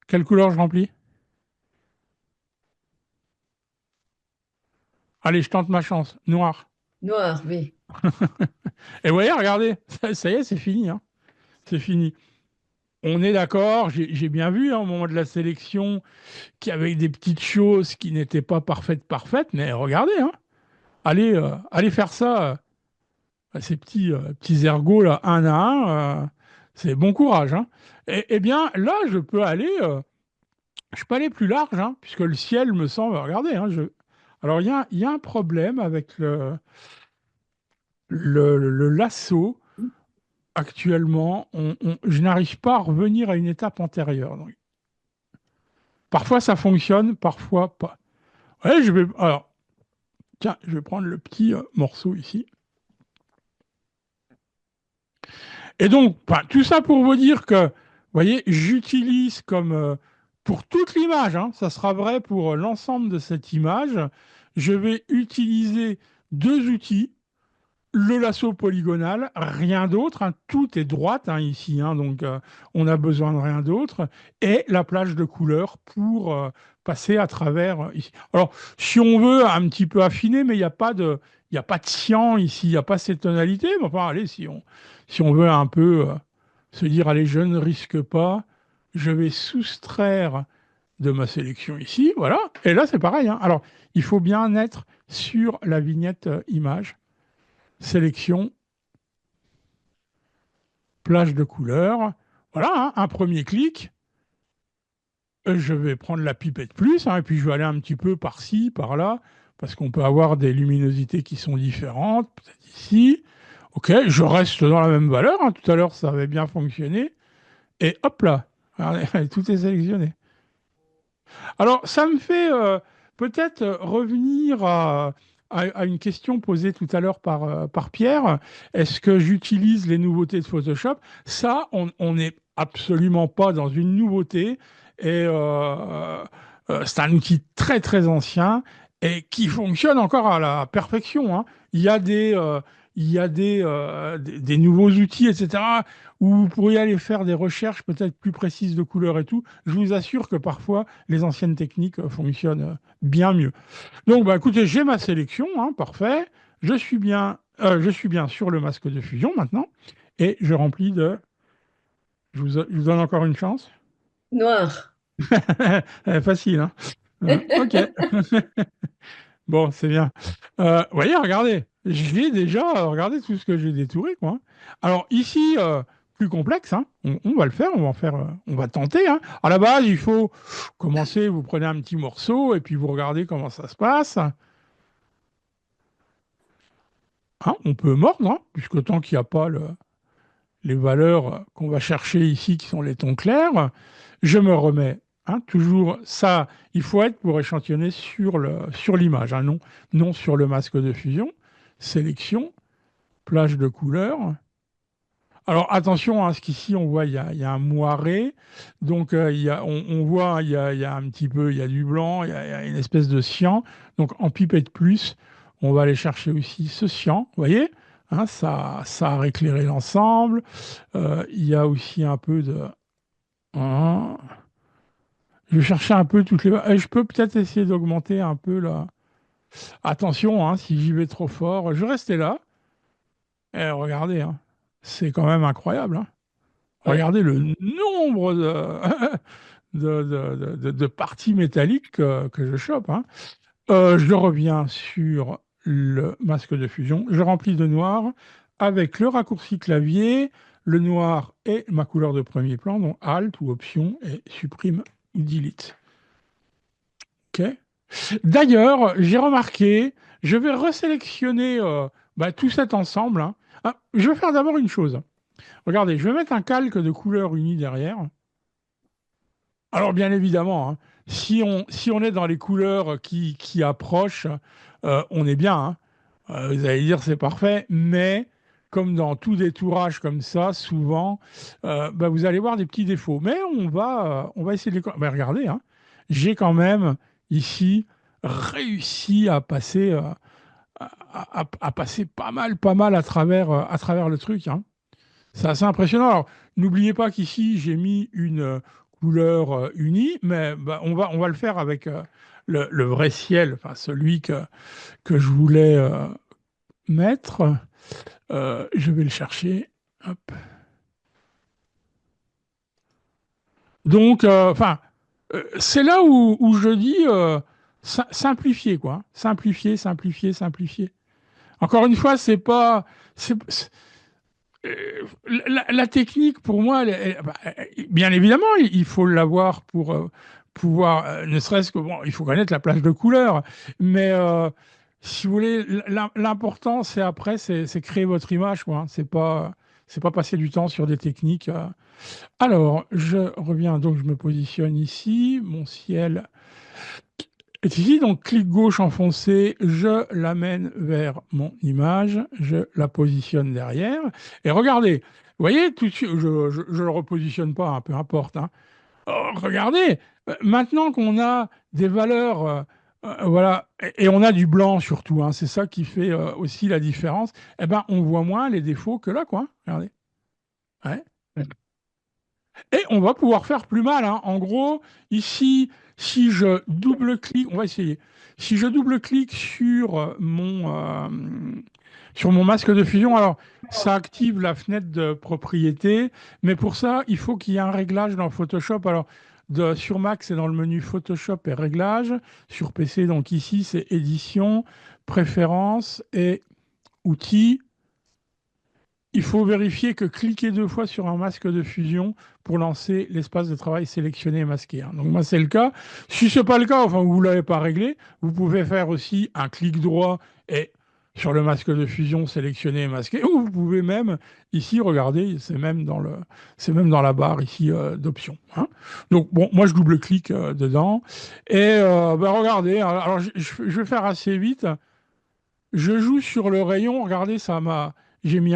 Quelle couleur je remplis? Allez, je tente ma chance. Noir. Noir, oui. Et vous voyez, regardez, ça y est, c'est fini, hein. C'est fini. On est d'accord, j'ai bien vu, hein, au moment de la sélection qu'il y avait des petites choses qui n'étaient pas parfaites, mais regardez, hein. Allez faire ça, ces petits ergots là, un à un, c'est bon courage, hein. Et bien là, je peux aller plus large, hein, puisque le ciel me semble, regardez, hein, alors il y a un problème avec le lasso. Actuellement, je n'arrive pas à revenir à une étape antérieure. Donc, parfois ça fonctionne, parfois pas. Ouais, alors, tiens, je vais prendre le petit morceau ici. Et donc, enfin, tout ça pour vous dire que, vous voyez, j'utilise comme pour toute l'image, hein, ça sera vrai pour l'ensemble de cette image, je vais utiliser deux outils. Le lasso polygonal, rien d'autre, hein, tout est droite, hein, ici, hein, donc on n'a besoin de rien d'autre, et la plage de couleurs pour passer à travers ici. Alors, si on veut un petit peu affiner, mais il y a pas de cyan ici, il n'y a pas cette tonalité, mais enfin, allez, si on veut un peu se dire, allez, je ne risque pas, je vais soustraire de ma sélection ici, voilà, et là c'est pareil, hein. Alors, il faut bien être sur la vignette image. Sélection, plage de couleurs. Voilà, hein, un premier clic. Je vais prendre la pipette plus, hein, et puis je vais aller un petit peu par-ci, par-là, parce qu'on peut avoir des luminosités qui sont différentes, peut-être ici. OK, je reste dans la même valeur, hein. Tout à l'heure, ça avait bien fonctionné. Et hop là, regardez, tout est sélectionné. Alors, ça me fait peut-être revenir à une question posée tout à l'heure par Pierre. Est-ce que j'utilise les nouveautés de Photoshop? Ça, on n'est absolument pas dans une nouveauté. Et c'est un outil très, très ancien et qui fonctionne encore à la perfection, hein. Il y a des nouveaux outils, etc., où vous pourriez aller faire des recherches peut-être plus précises de couleurs et tout. Je vous assure que parfois, les anciennes techniques fonctionnent bien mieux. Donc, bah, écoutez, j'ai ma sélection, hein, parfait. Je suis bien sur le masque de fusion maintenant. Et je remplis de... je vous donne encore une chance. Noir. Facile, hein. OK. Bon, c'est bien. Voyez, regardez. J'ai déjà regardé tout ce que j'ai détouré, quoi. Alors ici, plus complexe, hein. On va le faire, on va en faire, on va tenter, hein. À la base, il faut commencer, vous prenez un petit morceau et puis vous regardez comment ça se passe. Hein, on peut mordre, hein, puisque tant qu'il n'y a pas les valeurs qu'on va chercher ici, qui sont les tons clairs, je me remets. Hein, toujours ça, il faut être pour échantillonner sur l'image, hein, non sur le masque de fusion. Sélection, plage de couleurs. Alors attention, hein, parce qu'ici on voit il y a un moiré, donc on voit il y a un petit peu, il y a du blanc, il y a une espèce de cyan. Donc en pipette plus, on va aller chercher aussi ce cyan, vous voyez, hein, ça a éclairé l'ensemble. Il y a aussi un peu de... hein, je vais chercher un peu toutes les... je peux peut-être essayer d'augmenter un peu là. Attention, hein, si j'y vais trop fort, je vais rester là. Et regardez, hein, c'est quand même incroyable, hein. Ouais. Regardez le nombre de parties métalliques que je chope, hein. Je reviens sur le masque de fusion. Je remplis de noir avec le raccourci clavier. Le noir est ma couleur de premier plan, donc Alt ou Option et supprime ou Delete. OK. D'ailleurs, j'ai remarqué, je vais resélectionner tout cet ensemble, hein. Ah, je vais faire d'abord une chose. Regardez, je vais mettre un calque de couleur unie derrière. Alors, bien évidemment, hein, si on est dans les couleurs qui approchent, on est bien, hein. Vous allez dire c'est parfait, mais comme dans tout détourage comme ça, souvent, bah, vous allez voir des petits défauts. Mais on va essayer de les... Mais regardez, hein, j'ai quand même ici réussi à passer, à passer pas mal à travers le truc, hein. C'est assez impressionnant. Alors, n'oubliez pas qu'ici, j'ai mis une couleur unie, mais bah, on va le faire avec le vrai ciel, enfin celui que je voulais mettre. Je vais le chercher. Hop. Donc, enfin, c'est là où je dis simplifier, quoi. Simplifier, simplifier, simplifier. Encore une fois, c'est pas. La technique, pour moi, bah, bien évidemment, il faut l'avoir pour pouvoir, ne serait-ce que, bon, il faut connaître la plage de couleurs, mais si vous voulez, l'important, c'est après, c'est créer votre image, quoi, hein. C'est pas passer du temps sur des techniques. Alors, je reviens, donc je me positionne ici, mon ciel est ici, donc clic gauche enfoncé, je l'amène vers mon image, je la positionne derrière, et regardez, vous voyez, tout de suite, je le repositionne pas, hein, peu importe, hein. Oh, regardez, maintenant qu'on a des valeurs, voilà, et on a du blanc surtout, hein, c'est ça qui fait aussi la différence, eh ben, on voit moins les défauts que là, quoi, regardez. Ouais. Et on va pouvoir faire plus mal, hein. En gros, ici, si je double-clique, on va essayer. Si je double-clique sur mon masque de fusion, alors ça active la fenêtre de propriété, mais pour ça, il faut qu'il y ait un réglage dans Photoshop. Alors, sur Mac, c'est dans le menu Photoshop et réglages. Sur PC, donc ici, c'est édition, préférences et outils. Il faut vérifier que cliquer 2 fois sur un masque de fusion pour lancer l'espace de travail sélectionné et masqué, hein. Donc moi, c'est le cas. Si ce n'est pas le cas, enfin, vous ne l'avez pas réglé, vous pouvez faire aussi un clic droit et sur le masque de fusion sélectionné et masqué. Ou vous pouvez même, ici, regardez, c'est même dans la barre ici d'options, hein. Donc bon, moi, je double-clique dedans. Et ben, regardez, alors je vais faire assez vite. Je joue sur le rayon, regardez, j'ai mis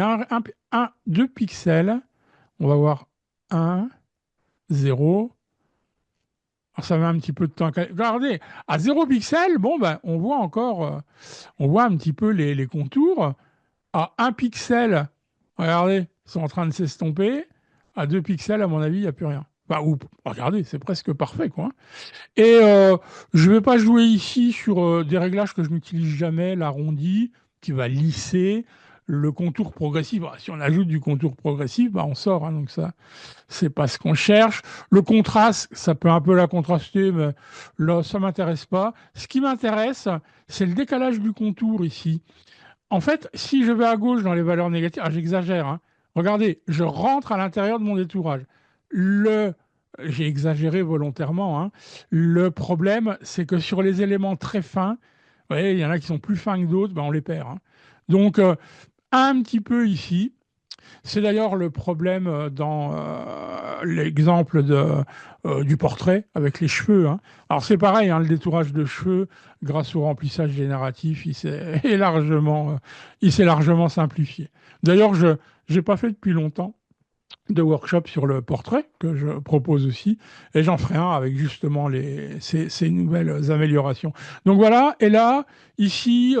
2 pixels. On va voir 1, 0. Alors, ça met un petit peu de temps. Regardez, à 0 pixel, bon, ben, on voit encore, on voit un petit peu les contours. À 1 pixel, regardez, ils sont en train de s'estomper. À 2 pixels, à mon avis, il n'y a plus rien. Enfin, regardez, c'est presque parfait, quoi. Et je ne vais pas jouer ici sur des réglages que je n'utilise jamais, l'arrondi qui va lisser, le contour progressif. Bah, si on ajoute du contour progressif, bah, on sort, hein, donc ça, c'est pas ce qu'on cherche. Le contraste, ça peut un peu la contraster, mais là, ça m'intéresse pas. Ce qui m'intéresse, c'est le décalage du contour ici. En fait, si je vais à gauche dans les valeurs négatives, ah, j'exagère, hein. Regardez, je rentre à l'intérieur de mon détourage. Le, j'ai exagéré volontairement, hein. Le problème, c'est que sur les éléments très fins, vous voyez, il y en a qui sont plus fins que d'autres, ben on les perd, hein. Donc, un petit peu ici. C'est d'ailleurs le problème dans l'exemple du portrait avec les cheveux, hein. Alors c'est pareil, hein, le détourage de cheveux, grâce au remplissage génératif, il s'est largement simplifié. D'ailleurs, je n'ai pas fait depuis longtemps de workshop sur le portrait, que je propose aussi, et j'en ferai un avec justement ces nouvelles améliorations. Donc voilà, et là, ici,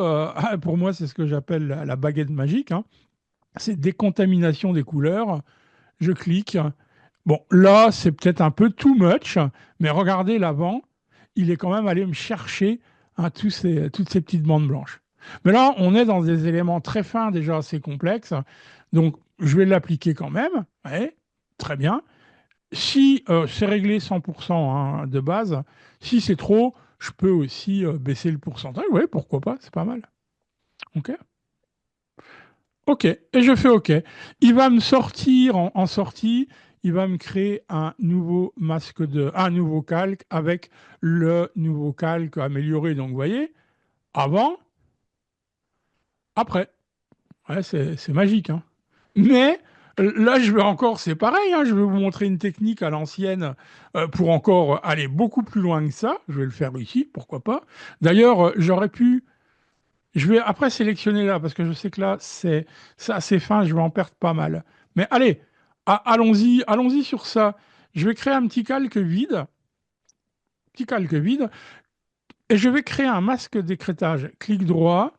pour moi, c'est ce que j'appelle la baguette magique, hein. C'est décontamination des couleurs. Je clique. Bon, là, c'est peut-être un peu too much, mais regardez l'avant, il est quand même allé me chercher, hein, toutes ces petites bandes blanches. Mais là, on est dans des éléments très fins, déjà assez complexes. Donc, je vais l'appliquer quand même. Ouais, très bien. Si c'est réglé 100% hein, de base, si c'est trop, je peux aussi baisser le pourcentage. Oui, pourquoi pas, c'est pas mal. OK. OK, et je fais OK. Il va me sortir en sortie, il va me créer un nouveau calque avec le nouveau calque amélioré. Donc, vous voyez, avant, après. Ouais, c'est magique, hein. Mais Là, je vais encore, c'est pareil, hein, je vais vous montrer une technique à l'ancienne pour encore aller beaucoup plus loin que ça. Je vais le faire ici, pourquoi pas. D'ailleurs, j'aurais pu, je vais après sélectionner là, parce que je sais que là, c'est assez fin, je vais en perdre pas mal. Mais allez, allons-y, allons-y sur ça. Je vais créer un petit calque vide, et je vais créer un masque d'écrêtage. Clic droit,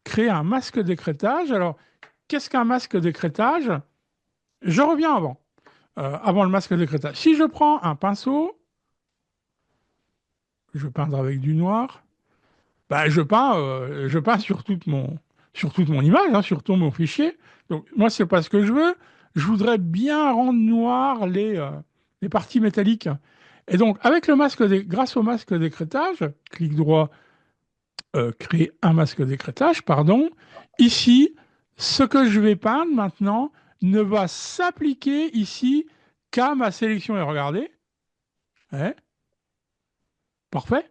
créer un masque d'écrêtage. Alors, qu'est-ce qu'un masque d'écrêtage? Je reviens avant le masque d'écrêtage. Si je prends un pinceau, je vais peindre avec du noir, bah, je peins sur toute mon image, hein, sur tout mon fichier. Donc, moi, c'est pas ce que je veux. Je voudrais bien rendre noir les parties métalliques. Et donc, grâce au masque d'écrêtage, clic droit, créer un masque d'écrêtage, pardon. Ici, ce que je vais peindre maintenant ne va s'appliquer ici qu'à ma sélection. Et regardez, ouais, parfait,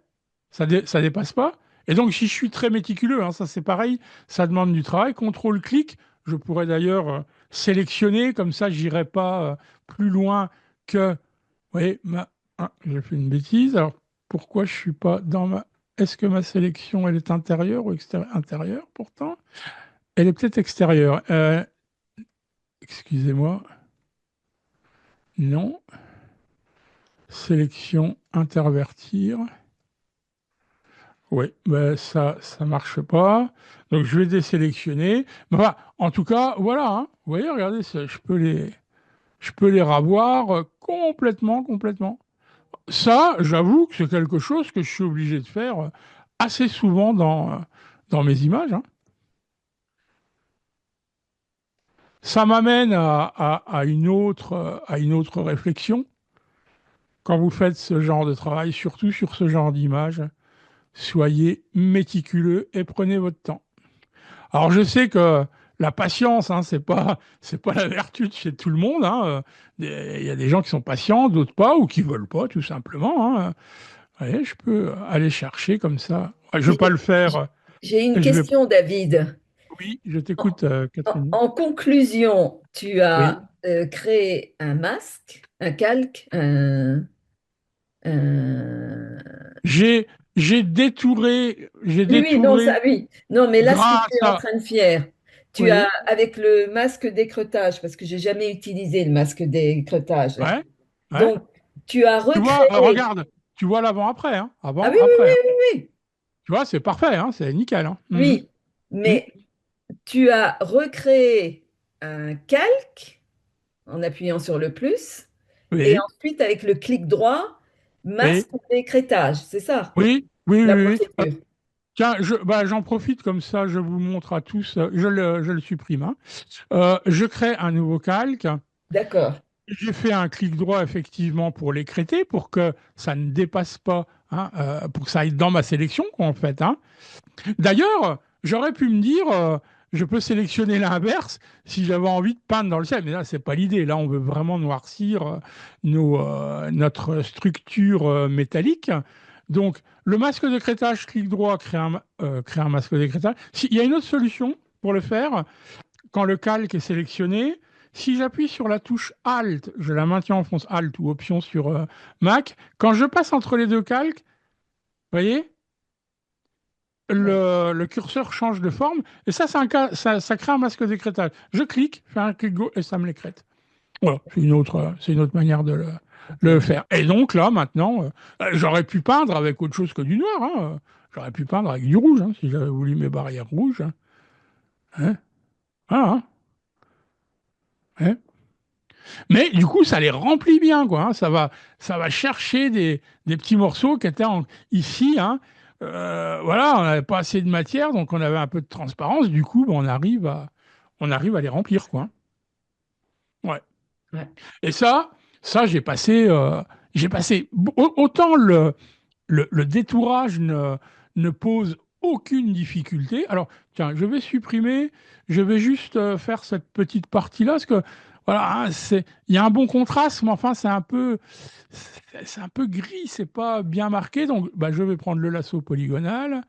ça dépasse pas. Et donc, si je suis très méticuleux, hein, ça c'est pareil, ça demande du travail. Contrôle-clic, je pourrais d'ailleurs sélectionner, comme ça, j'irai pas plus loin que. Vous voyez, j'ai fait une bêtise. Alors, pourquoi je suis pas dans ma. Est-ce que ma sélection, elle est intérieure ou extérieure? Intérieure, pourtant. Elle est peut-être extérieure. Excusez-moi. Non. Sélection intervertir. Oui, ben ça marche pas. Donc je vais désélectionner. Mais enfin, en tout cas, voilà, hein. Vous voyez, regardez, je peux les ravoir complètement, complètement. Ça, j'avoue que c'est quelque chose que je suis obligé de faire assez souvent dans mes images, hein. Ça m'amène à une autre réflexion. Quand vous faites ce genre de travail, surtout sur ce genre d'image, soyez méticuleux et prenez votre temps. Alors je sais que la patience, hein, c'est pas la vertu de chez tout le monde, hein. Il y a des gens qui sont patients, d'autres pas, ou qui veulent pas, tout simplement, hein. Ouais, je peux aller chercher comme ça. Ouais, je ne veux pas le faire. J'ai une Je vais... question, David. Oui, je En, t'écoute, Catherine. en conclusion, tu Oui. as créé un masque, un calque, un- J'ai Oui, oui, non, détouré ça, oui. Non, mais là, ce que tu grâce es en à. train de faire, tu as, Oui, avec le masque d'écrêtage, parce que j'ai jamais utilisé le masque d'écrêtage, ouais, ouais. donc tu as Tu vois, recréé. regarde, tu vois l'avant-après, hein. Ah Avant, oui, après, hein. oui, oui, Tu vois, c'est parfait, hein. C'est nickel, hein. oui, Mhm. oui. Mhm. Mais tu as recréé un calque en appuyant sur le plus, et Oui, ensuite avec le clic droit, masque oui, d'écrêtage, c'est ça, oui, oui, la oui, oui. procédure. Tiens, j'en profite comme ça, je vous montre à tous, je le supprime, hein. Je crée un nouveau calque. D'accord. J'ai fait un clic droit effectivement pour l'écrêter, pour que ça ne dépasse pas, hein, pour que ça aille dans ma sélection, quoi, en fait, hein. D'ailleurs, j'aurais pu me dire, je peux sélectionner l'inverse si j'avais envie de peindre dans le ciel, mais là, c'est pas l'idée. Là, on veut vraiment noircir notre structure métallique. Donc, le masque d'écrêtage, clic droit, créer un masque d'écrêtage. Il y a une autre solution pour le faire. Quand le calque est sélectionné, si j'appuie sur la touche Alt, je la maintiens en fonce Alt ou Option sur Mac, quand je passe entre les deux calques, vous voyez, Oui. le curseur change de forme, et ça crée un masque d'écrêtage. Je clique, fais un clic gauche, et ça me l'écrète. Voilà, c'est une autre manière de le Ok. faire. Et donc là, maintenant, j'aurais pu peindre avec autre chose que du noir, hein. J'aurais pu peindre avec du rouge, hein, si j'avais voulu mes barrières rouges, hein. Hein. Voilà, hein. Mais du coup, ça les remplit bien, quoi, hein. Ça va chercher des petits morceaux qui étaient ici, hein. Voilà, on n'avait pas assez de matière, donc on avait un peu de transparence. Du coup, ben, on arrive à les remplir, quoi. Ouais. Ouais. Et ça, j'ai passé autant le détourage ne pose aucune difficulté. Alors, tiens, je vais juste faire cette petite partie-là, parce que voilà, hein, il y a un bon contraste, mais enfin, c'est un peu gris, c'est pas bien marqué. Donc, bah, je vais prendre le lasso polygonal,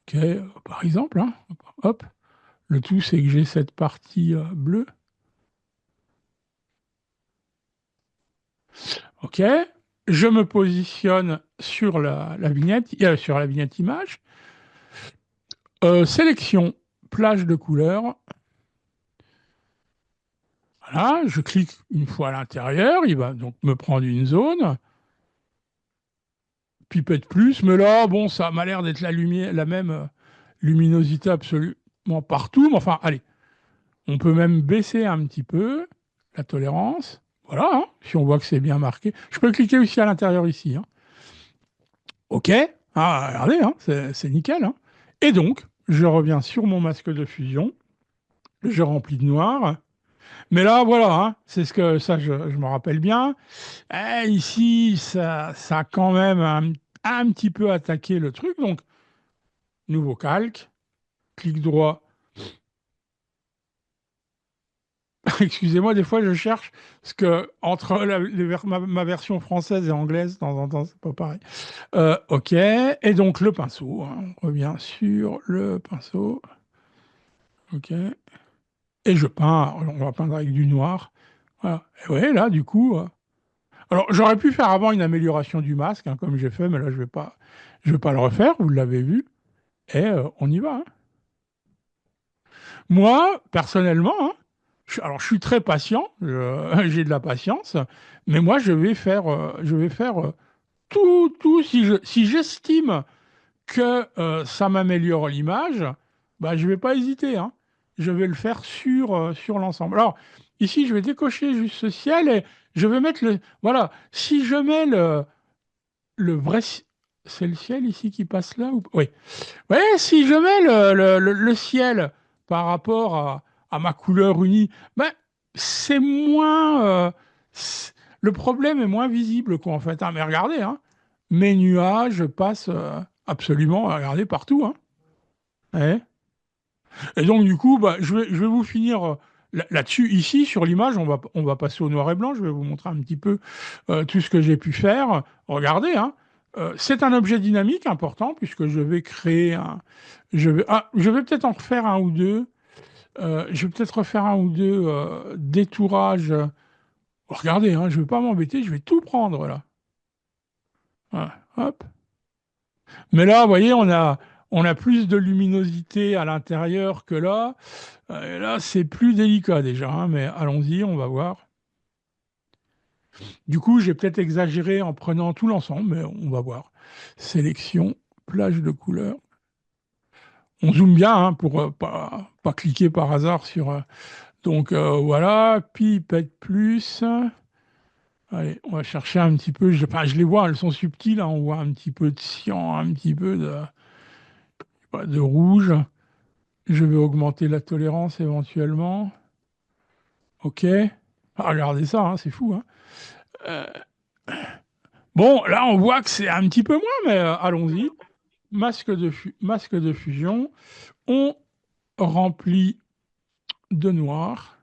ok, par exemple, hein, hop. Le tout, c'est que j'ai cette partie bleue. OK. Je me positionne sur sur la vignette image. Sélection plage de couleurs. Voilà, je clique une fois à l'intérieur. Il va donc me prendre une zone. Pipette plus, mais là, bon, ça m'a l'air d'être la même luminosité absolument partout. Mais enfin, allez, on peut même baisser un petit peu la tolérance. Voilà, hein, si on voit que c'est bien marqué. Je peux cliquer aussi à l'intérieur ici, hein. OK. Ah, regardez, hein, c'est nickel, hein. Et donc, je reviens sur mon masque de fusion. Je remplis de noir. Mais là, voilà, hein, c'est ce que ça, je me rappelle bien. Ici, ça a quand même un petit peu attaqué le truc. Donc, nouveau calque, clic droit. Excusez-moi, des fois je cherche, parce que entre ma version française et anglaise, de temps en temps, c'est pas pareil. OK, et donc le pinceau, hein, on revient sur le pinceau. OK, et je peins, on va peindre avec du noir. Voilà. Et ouais, là, du coup. Alors, j'aurais pu faire avant une amélioration du masque, hein, comme j'ai fait, mais là, je vais pas le refaire, vous l'avez vu, et on y va, hein. Moi, personnellement, hein, alors je suis très patient, j'ai de la patience, mais moi je vais faire tout. Si j'estime que ça m'améliore l'image, bah, je vais pas hésiter, hein. Je vais le faire sur l'ensemble. Alors, ici, je vais décocher juste ce ciel et je vais mettre le... Voilà, si je mets le vrai... C'est le ciel ici qui passe là ou... Oui. Ouais, si je mets le ciel par rapport à ma couleur unie, ben, c'est moins. Le problème est moins visible, quoi, en fait, hein. Mais regardez, hein, mes nuages passent absolument, regardez, partout, hein. Ouais. Et donc, du coup, bah, je vais vous finir là-dessus. Ici, sur l'image, on va passer au noir et blanc. Je vais vous montrer un petit peu tout ce que j'ai pu faire. Regardez, hein. C'est un objet dynamique important puisque je vais créer un. Je vais peut-être en refaire un ou deux. Je vais peut-être refaire un ou deux détourages. Regardez, hein, je ne vais pas m'embêter, je vais tout prendre là. Voilà, hop. Mais là, vous voyez, on a plus de luminosité à l'intérieur que là. Et là, c'est plus délicat déjà, hein, mais allons-y, on va voir. Du coup, j'ai peut-être exagéré en prenant tout l'ensemble, mais on va voir. Sélection, plage de couleurs. On zoome bien hein, pour pas cliquer par hasard sur... donc voilà, pipette plus. Allez, on va chercher un petit peu. Enfin, je les vois, elles sont subtiles, hein, on voit un petit peu de cyan, un petit peu de rouge. Je vais augmenter la tolérance éventuellement. OK. Ah, regardez ça, hein, c'est fou, hein. Euh, Bon, là, on voit que c'est un petit peu moins, mais allons-y. Masque de fusion. On remplit de noir.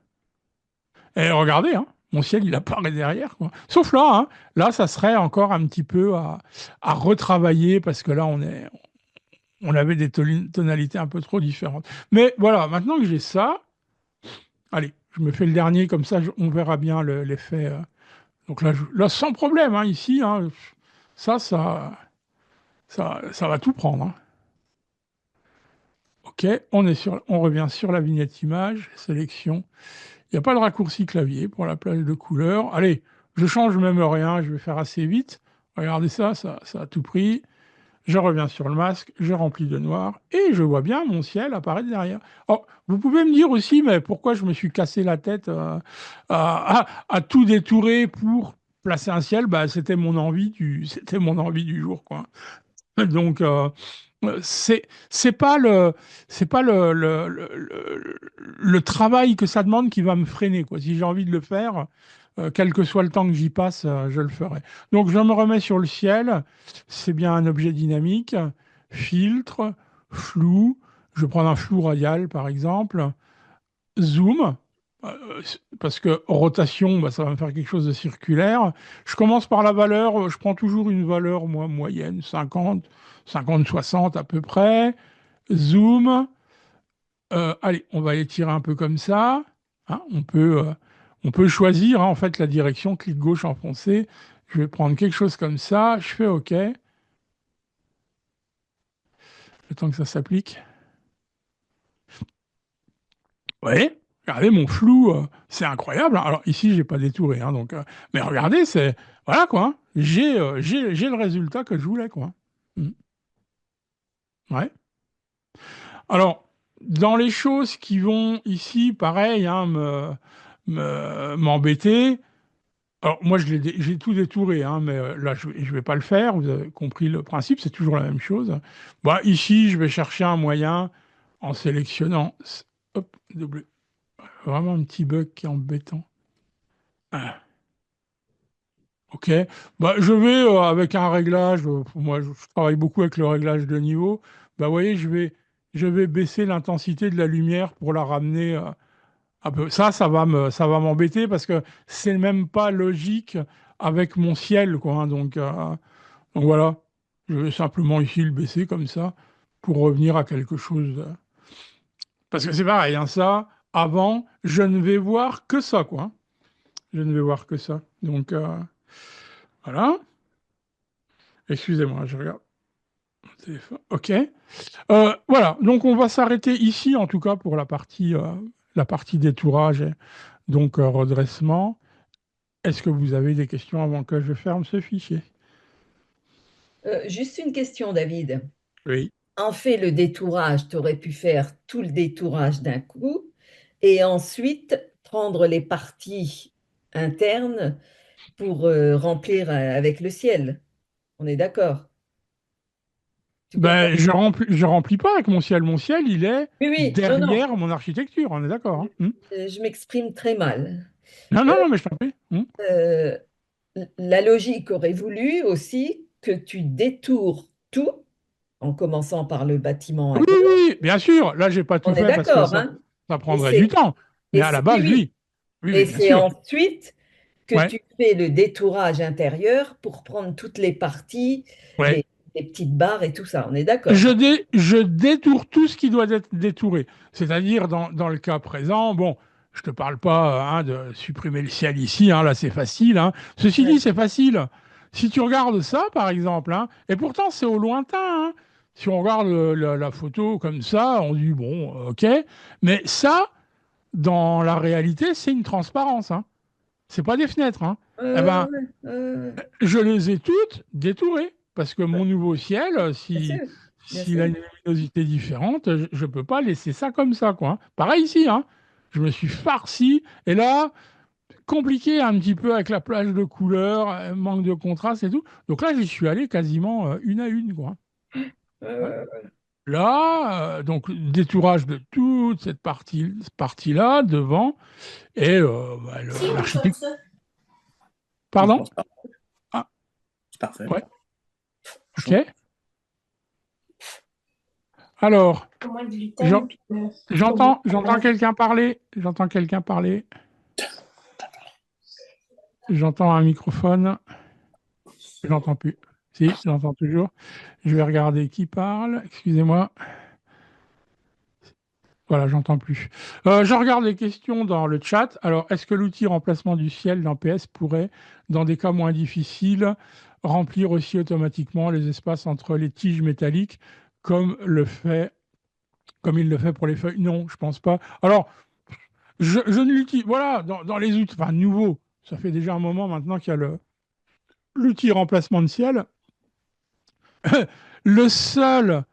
Et regardez, hein, mon ciel, il apparaît derrière, quoi. Sauf là, hein, là, ça serait encore un petit peu à retravailler parce que là, on avait des tonalités un peu trop différentes. Mais voilà, maintenant que j'ai ça, allez, je me fais le dernier, comme ça, on verra bien l'effet. Donc là, là, sans problème, hein, ici, hein, ça, ça, ça va tout prendre, hein. OK, on revient sur la vignette image, sélection. Il n'y a pas de raccourci clavier pour la plage de couleurs. Allez, je change même rien, je vais faire assez vite. Regardez ça, ça a tout pris. Je reviens sur le masque, je remplis de noir et je vois bien mon ciel apparaître derrière. Oh, vous pouvez me dire aussi, mais pourquoi je me suis cassé la tête à tout détourer pour placer un ciel? Bah, c'était mon envie du jour, quoi. Donc, c'est pas le travail que ça demande qui va me freiner, quoi. Si j'ai envie de le faire, quel que soit le temps que j'y passe, je le ferai. Donc, je me remets sur le ciel. C'est bien un objet dynamique. Filtre, flou. Je vais prendre un flou radial, par exemple. Zoom. Parce que rotation, bah, ça va me faire quelque chose de circulaire. Je commence par la valeur, je prends toujours une valeur moi, moyenne, 50, 60 à peu près. Zoom, allez, on va les tirer un peu comme ça, hein. On peut choisir hein, en fait la direction, clic gauche enfoncé. Je vais prendre quelque chose comme ça, je fais OK, le temps que ça s'applique. Oui, regardez mon flou, c'est incroyable, hein. Alors ici, j'ai pas détouré, hein, donc, mais regardez, c'est voilà quoi, hein. J'ai le résultat que je voulais quoi. Mm. Ouais. Alors, dans les choses qui vont ici, pareil, hein, m'embêter. Alors moi, j'ai tout détouré, hein, mais là, je vais pas le faire. Vous avez compris le principe, c'est toujours la même chose. Bah, ici, je vais chercher un moyen en sélectionnant. Hop, double. Vraiment un petit bug qui est embêtant. Ah, ok. Bah, je vais avec un réglage. Moi, je travaille beaucoup avec le réglage de niveau. Bah, vous voyez, je vais baisser l'intensité de la lumière pour la ramener un peu. Ça va m'embêter parce que c'est même pas logique avec mon ciel, quoi, hein. Donc voilà. Je vais simplement ici le baisser comme ça pour revenir à quelque chose. Parce que c'est pareil, hein, ça. Avant, je ne vais voir que ça, quoi, hein. Je ne vais voir que ça. Donc voilà. Excusez-moi, je regarde mon téléphone. OK. Voilà. Donc on va s'arrêter ici, en tout cas, pour la partie détourage et donc redressement. Est-ce que vous avez des questions avant que je ferme ce fichier? Juste une question, David. Oui. En fait, le détourage, tu aurais pu faire tout le détourage d'un coup et ensuite prendre les parties internes pour remplir avec le ciel. On est d'accord? Tu comprends? Ben, je remplis pas avec mon ciel. Mon ciel, il est Oui, oui, non, non, derrière mon architecture. On est d'accord, hein? je m'exprime très mal. Non, Euh, non, non, mais je t'en prie. euh, la logique aurait voulu aussi que tu détours tout en commençant par le bâtiment à Oui, gauche. oui, bien sûr. Là, j'ai pas tout On est fait parce que d'accord, hein? ça Et prendrait du c'est, temps. Mais à la oui, base, oui. oui. Oui, oui, Et bien c'est sûr. ensuite que Ouais, tu fais le détourage intérieur pour prendre toutes les parties, ouais. les, les petites barres et tout ça. On est d'accord, hein? Je détourne tout ce qui doit être détouré. C'est-à-dire, dans le cas présent, bon, je te parle pas hein, de supprimer le ciel ici, hein, là c'est facile, hein. Ceci dit, Ouais. c'est facile. Si tu regardes ça, par exemple, hein, et pourtant c'est au lointain, hein. Si on regarde la photo comme ça, on dit, bon, ok, mais ça, dans la réalité, c'est une transparence, hein. C'est pas des fenêtres, hein. Eh Ouais, ben, ouais, je les ai toutes détourées parce que mon nouveau ciel, bien sûr, bien s'il a sûr. une luminosité différente, je ne peux pas laisser ça comme ça, quoi, hein. Pareil ici, hein. Je me suis farci et là, compliqué un petit peu avec la plage de couleurs, manque de contraste et tout. Donc là, j'y suis allé quasiment une à une, quoi. Ouais, Ouais. ouais, ouais. Là, donc détourage de toute cette partie-là devant et bah, Si, moi je l'architecte. pense ça. Moi je Pardon? pense pas. Ah, C'est parfait. ouais, Chaud. ok. Alors, Au moins de j'en- gluten, puis j'entends quelqu'un parler. J'entends quelqu'un parler. J'entends un microphone. Je n'entends plus. Si, j'entends toujours. Je vais regarder qui parle. Excusez-moi. Voilà, j'entends plus. Je regarde les questions dans le chat. Alors, est-ce que l'outil remplacement du ciel dans PS pourrait, dans des cas moins difficiles, remplir aussi automatiquement les espaces entre les tiges métalliques comme il le fait pour les feuilles? Non, je pense pas. Alors, je ne l'utilise. Voilà, dans les outils, enfin, nouveaux, ça fait déjà un moment maintenant qu'il y a l'outil remplacement de ciel. Le seul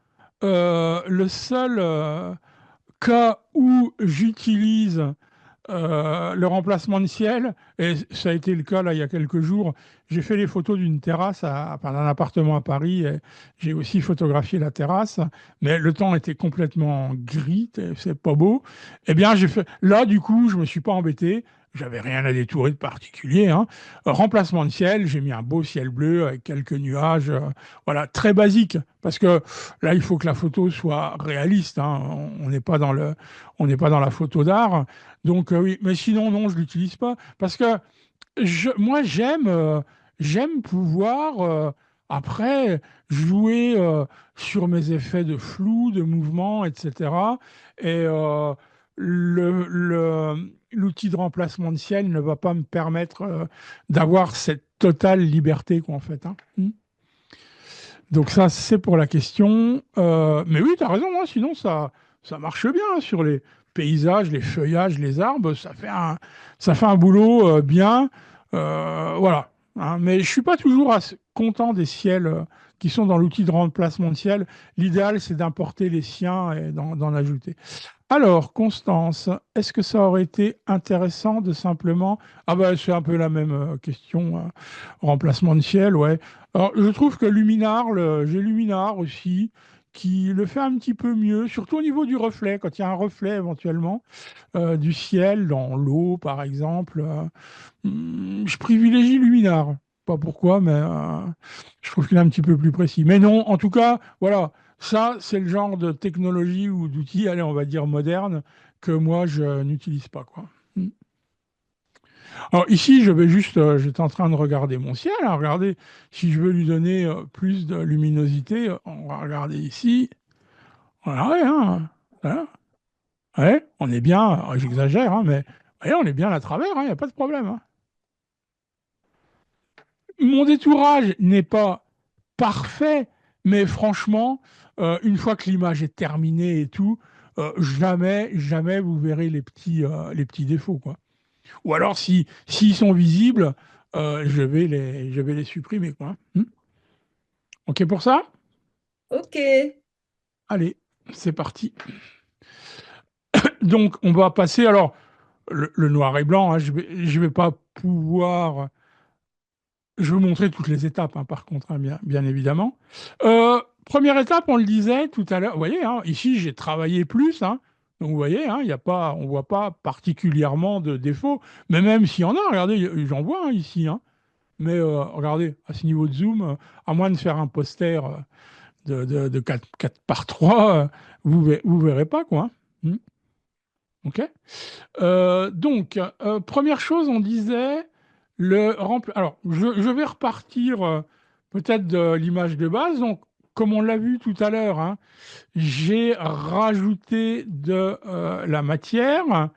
cas où j'utilise le remplacement de ciel, et ça a été le cas là il y a quelques jours, j'ai fait les photos d'une terrasse, enfin, d'un appartement à Paris, et j'ai aussi photographié la terrasse, mais le temps était complètement gris, c'est pas beau. Eh bien, j'ai fait, là du coup, je me suis pas embêté, j'avais rien à détourer de particulier, hein. Remplacement de ciel, j'ai mis un beau ciel bleu avec quelques nuages, voilà, très basique, parce que là, il faut que la photo soit réaliste, hein. On n'est pas on n'est pas dans la photo d'art. Donc oui, mais sinon non, je l'utilise pas parce que moi j'aime pouvoir après jouer sur mes effets de flou, de mouvement, etc. Et le l'outil de remplacement de ciel ne va pas me permettre d'avoir cette totale liberté, quoi, en fait. Hein. Donc ça, c'est pour la question. Mais oui, tu as raison, hein, sinon ça marche bien hein, sur les paysages, les feuillages, les arbres. Ça fait un boulot bien. Voilà. Hein. Mais je suis pas toujours content des ciels qui sont dans l'outil de remplacement de ciel. L'idéal, c'est d'importer les siens et d'en ajouter. Alors, Constance, est-ce que ça aurait été intéressant de simplement... Ah ben, c'est un peu la même question, remplacement de ciel, ouais. Alors, je trouve que Luminar, j'ai Luminar aussi, qui le fait un petit peu mieux, surtout au niveau du reflet, quand il y a un reflet éventuellement du ciel, dans l'eau par exemple. Je privilégie Luminar. Pas pourquoi, mais je trouve qu'il est un petit peu plus précis. Mais non, en tout cas, voilà, ça, c'est le genre de technologie ou d'outils, allez, on va dire moderne, que moi, je n'utilise pas, quoi. Alors ici, je vais juste, j'étais en train de regarder mon ciel. Alors, regardez, si je veux lui donner plus de luminosité, on va regarder ici. Voilà, ouais, hein, voilà. Ouais, on est bien, j'exagère, hein, mais ouais, on est bien à travers, il n'y a pas de problème. Hein. Mon détourage n'est pas parfait, mais franchement, une fois que l'image est terminée et tout, jamais, jamais vous verrez les petits défauts, quoi. Ou alors, s'ils sont visibles, je vais les supprimer, quoi. OK pour ça? Ok. Allez, c'est parti. Donc, on va passer, alors, le noir et blanc, hein, je vais pas pouvoir... Je vais vous montrer toutes les étapes, hein, par contre, hein, bien évidemment. Première étape, on le disait tout à l'heure, vous voyez, hein, ici, j'ai travaillé plus, hein, donc vous voyez, hein, y a pas, on ne voit pas particulièrement de défauts, mais même s'il y en a, regardez, j'en vois hein, ici, hein, mais regardez, à ce niveau de zoom, à moins de faire un poster de 4 par 3, vous verrez pas, quoi. Hein. OK. Donc, première chose, on disait Alors, je vais repartir peut-être de l'image de base. Donc, comme on l'a vu tout à l'heure, hein, j'ai rajouté de la matière.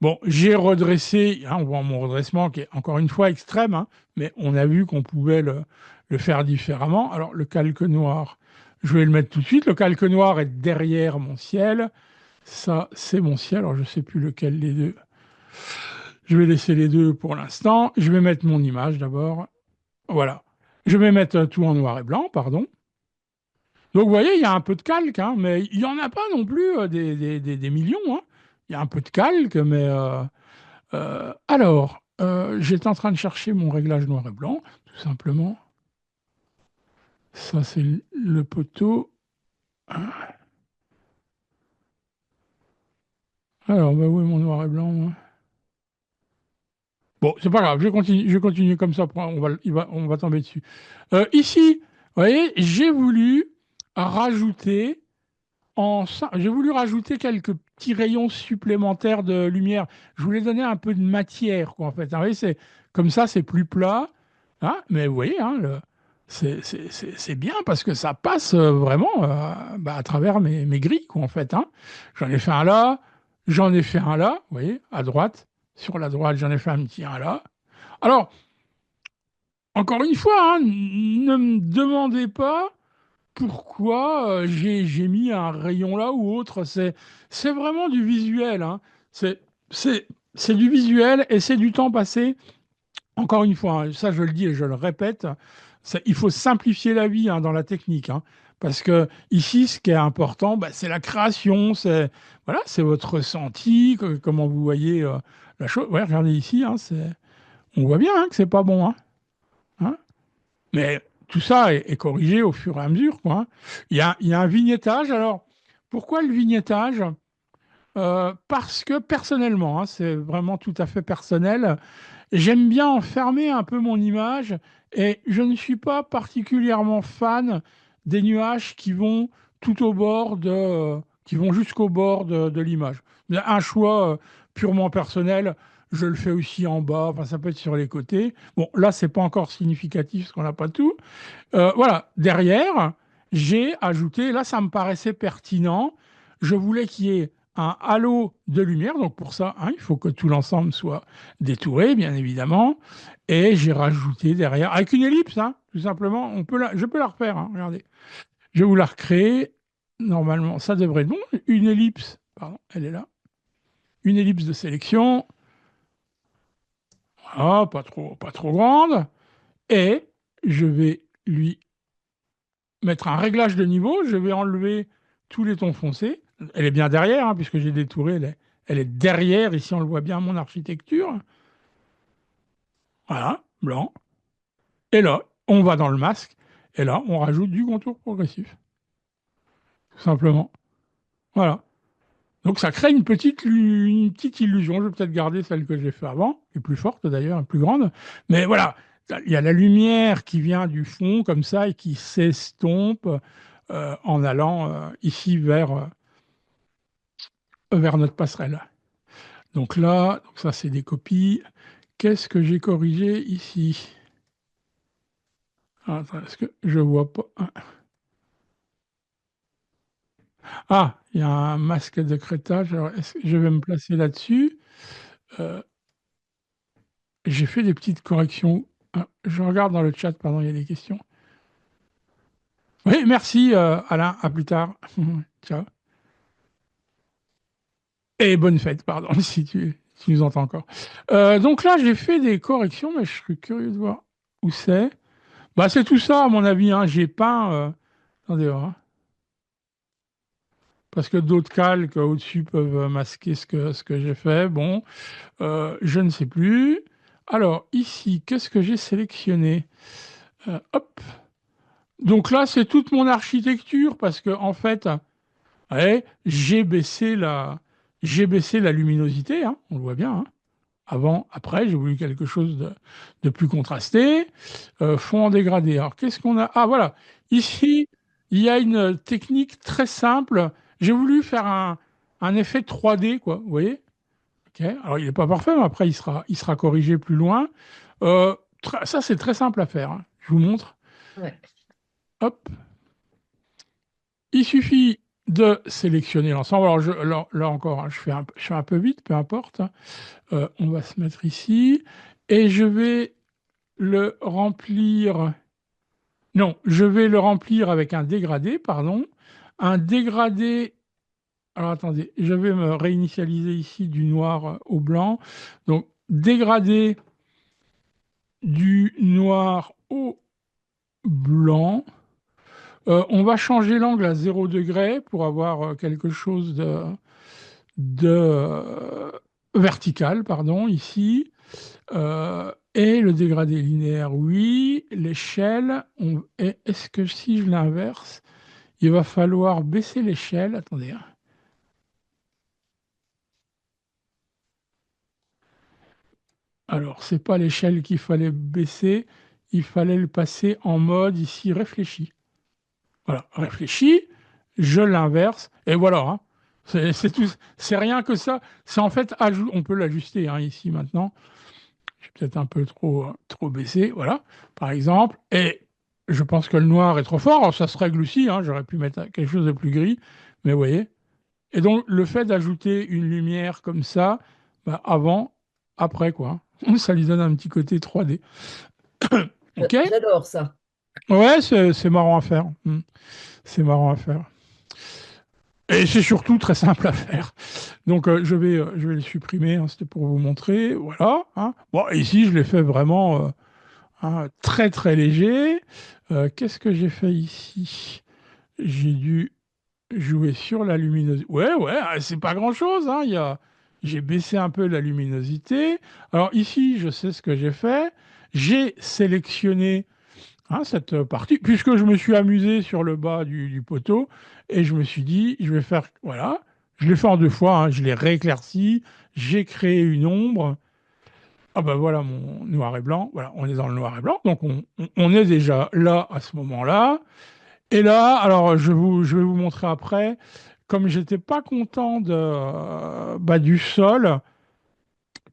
Bon, j'ai redressé, hein, on voit mon redressement qui est encore une fois extrême, hein, mais on a vu qu'on pouvait le faire différemment. Alors, le calque noir, je vais le mettre tout de suite. Le calque noir est derrière mon ciel. Ça, c'est mon ciel. Alors, je ne sais plus lequel des deux. Je vais laisser les deux pour l'instant. Je vais mettre mon image d'abord. Voilà. Je vais mettre tout en noir et blanc, pardon. Donc, vous voyez, il y a un peu de calque, hein, mais il n'y en a pas non plus des millions. Hein. Il y a un peu de calque, mais... alors, j'étais en train de chercher mon réglage noir et blanc, tout simplement. Ça, c'est le poteau. Alors, bah où est mon noir et blanc, moi. Bon, c'est pas grave, je continue comme ça, on va tomber dessus. Ici, vous voyez, j'ai voulu rajouter quelques petits rayons supplémentaires de lumière. Je voulais donner un peu de matière, quoi, en fait. Vous voyez, comme ça, c'est plus plat. Hein, mais vous voyez, hein, c'est bien parce que ça passe vraiment à travers mes grilles, quoi, en fait. Hein. J'en ai fait un là, j'en ai fait un là, vous voyez, à droite. Sur la droite, j'en ai fait un petit un là. Alors, encore une fois, hein, ne me demandez pas pourquoi j'ai mis un rayon là ou autre. C'est vraiment du visuel. Hein. C'est c'est du visuel et c'est du temps passé. Encore une fois, hein, ça je le dis et je le répète, il faut simplifier la vie hein, dans la technique. Hein. Parce que ici, ce qui est important, bah, c'est la création, voilà, c'est votre ressenti, comment vous voyez la chose. Ouais, regardez ici, hein, on voit bien hein, que c'est pas bon. Hein. Hein. Mais tout ça est corrigé au fur et à mesure. Quoi, hein. Il y a un vignettage. Alors, pourquoi le vignettage parce que personnellement, hein, c'est vraiment tout à fait personnel, j'aime bien enfermer un peu mon image et je ne suis pas particulièrement fan des nuages qui vont qui vont jusqu'au bord de l'image. Un choix purement personnel, je le fais aussi en bas, enfin, ça peut être sur les côtés. Bon, là, c'est pas encore significatif parce qu'on n'a pas tout. Voilà, derrière, j'ai ajouté, là, ça me paraissait pertinent. Je voulais qu'il y ait un halo de lumière. Donc pour ça, il faut que tout l'ensemble soit détouré, bien évidemment. Et j'ai rajouté derrière, avec une ellipse, tout simplement, je peux la refaire. Regardez. Je vais vous la recréer. Normalement, ça devrait être bon. Une ellipse, pardon, elle est là. Une ellipse de sélection. Voilà, pas trop grande. Et je vais lui mettre un réglage de niveau. Je vais enlever tous les tons foncés. Elle est bien derrière, puisque j'ai détouré. Elle est derrière. Ici, on le voit bien, mon architecture. Voilà, blanc. Et là, on va dans le masque. Et là, on rajoute du contour progressif. Tout simplement. Voilà. Donc ça crée une petite illusion. Je vais peut-être garder celle que j'ai fait avant, qui est plus forte d'ailleurs, plus grande. Mais voilà, il y a la lumière qui vient du fond comme ça et qui s'estompe en allant ici vers notre passerelle. Donc là, ça c'est des copies. Qu'est-ce que j'ai corrigé ici? Attends, est-ce que je vois pas? Ah, il y a un masque de crétage. Alors, je vais me placer là-dessus. J'ai fait des petites corrections. Je regarde dans le chat, pardon, il y a des questions. Oui, merci Alain, à plus tard. Ciao. Et bonne fête, pardon, si tu nous entends encore. Donc là, j'ai fait des corrections, mais je suis curieux de voir où c'est. Bah, c'est tout ça, à mon avis. J'ai peint. Attendez voir. Parce que d'autres calques au-dessus peuvent masquer ce que j'ai fait. Bon, je ne sais plus. Alors, ici, qu'est-ce que j'ai sélectionné? Hop. Donc là, c'est toute mon architecture parce que en fait, ouais, j'ai baissé la luminosité, on le voit bien. Avant, après, j'ai voulu quelque chose de plus contrasté. Fond en dégradé. Alors, qu'est-ce qu'on a? Ah, voilà. Ici, il y a une technique très simple. J'ai voulu faire un effet 3D, quoi. Vous voyez? Ok. Alors, il n'est pas parfait, mais après, il sera corrigé plus loin. Ça, c'est très simple à faire. Je vous montre. Ouais. Hop. Il suffit de sélectionner l'ensemble. Alors, là encore, je fais un peu vite, peu importe. On va se mettre ici. Et je vais le remplir. Non, je vais le remplir avec un dégradé, pardon. Un dégradé. Alors, attendez, je vais me réinitialiser ici du noir au blanc. Donc, dégradé du noir au blanc. On va changer l'angle à 0 degré pour avoir quelque chose de vertical, pardon, ici. Et le dégradé linéaire, oui. L'échelle, est-ce que si je l'inverse, il va falloir baisser l'échelle? Attendez. Alors, c'est pas l'échelle qu'il fallait baisser, il fallait le passer en mode ici réfléchi. Voilà, réfléchi, je l'inverse, et voilà. C'est tout, c'est rien que ça. C'est en fait, on peut l'ajuster ici maintenant. J'ai peut-être un peu trop baissé, voilà, par exemple. Et je pense que le noir est trop fort. Alors, ça se règle aussi, j'aurais pu mettre quelque chose de plus gris, mais vous voyez. Et donc, le fait d'ajouter une lumière comme ça, avant, après, quoi. Ça lui donne un petit côté 3D. OK? J'adore ça. Ouais, c'est marrant à faire. C'est marrant à faire. Et c'est surtout très simple à faire. Donc, je vais le supprimer. C'était pour vous montrer. Voilà. Bon, ici, je l'ai fait vraiment très, très léger. Qu'est-ce que j'ai fait ici? J'ai dû jouer sur la luminosité. Ouais, c'est pas grand-chose. J'ai baissé un peu la luminosité. Alors, ici, je sais ce que j'ai fait. J'ai sélectionné cette partie, puisque je me suis amusé sur le bas du poteau, et je me suis dit, je vais faire, voilà, je l'ai fait en 2 fois, je l'ai rééclairci, j'ai créé une ombre. Ah ben voilà mon noir et blanc, voilà, on est dans le noir et blanc, donc on est déjà là à ce moment-là. Et là, alors je vais vous montrer après, comme j'étais pas content du sol,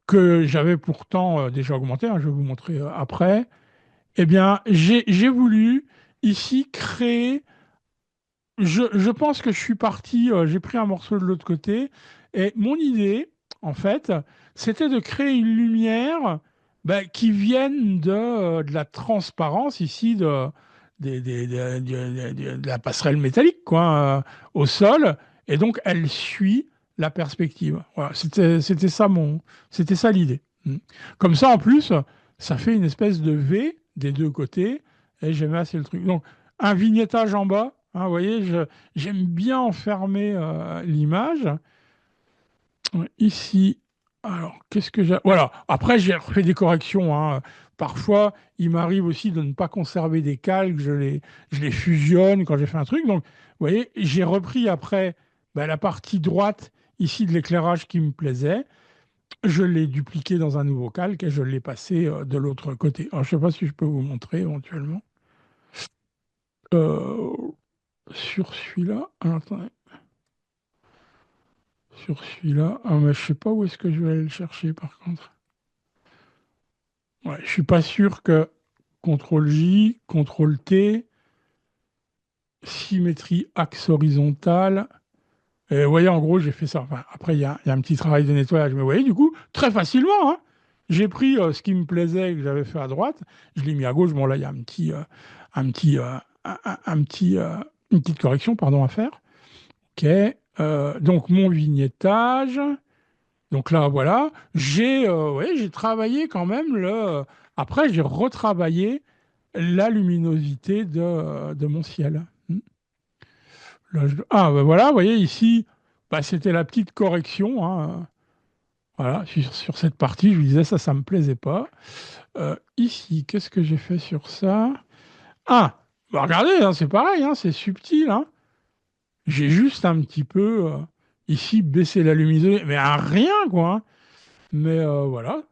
que j'avais pourtant déjà augmenté, je vais vous montrer après. Eh bien, j'ai voulu ici créer je pense que je suis parti, j'ai pris un morceau de l'autre côté, et mon idée, en fait, c'était de créer une lumière qui vienne de la transparence ici de la passerelle métallique, quoi, au sol, et donc elle suit la perspective. Voilà, c'était ça l'idée. Mm. Comme ça, en plus, ça fait une espèce de V des deux côtés, et j'aimais assez le truc. Donc, un vignettage en bas. Hein, vous voyez, j'aime bien enfermer l'image. Ouais, ici, alors, qu'est-ce que j'ai... Voilà, après, j'ai refait des corrections. Hein. Parfois, il m'arrive aussi de ne pas conserver des calques, je les fusionne quand j'ai fait un truc. Donc, vous voyez, j'ai repris après la partie droite ici de l'éclairage qui me plaisait. Je l'ai dupliqué dans un nouveau calque et je l'ai passé de l'autre côté. Alors, je ne sais pas si je peux vous montrer éventuellement. Euh, Sur celui-là, alors, attendez. Sur celui-là, mais je sais pas où est-ce que je vais aller le chercher par contre. Ouais, je suis pas sûr que CTRL-J, CTRL-T, symétrie axe horizontal. Et vous voyez, en gros, j'ai fait ça. Enfin, après, il y a un petit travail de nettoyage. Mais vous voyez, du coup, très facilement, hein, j'ai pris ce qui me plaisait et que j'avais fait à droite, je l'ai mis à gauche. Bon, là, il y a une petite correction, pardon, à faire. OK. Donc, mon vignettage. Donc là, voilà, j'ai travaillé quand même Après, j'ai retravaillé la luminosité de mon ciel. Là, voilà, vous voyez ici, c'était la petite correction. Hein. Voilà, sur cette partie, je vous disais ça me plaisait pas. Ici, qu'est-ce que j'ai fait sur ça? Ah, regardez, hein, c'est pareil, hein, c'est subtil. Hein. J'ai juste un petit peu ici baissé la luminosité, mais à rien quoi. Hein. Mais voilà.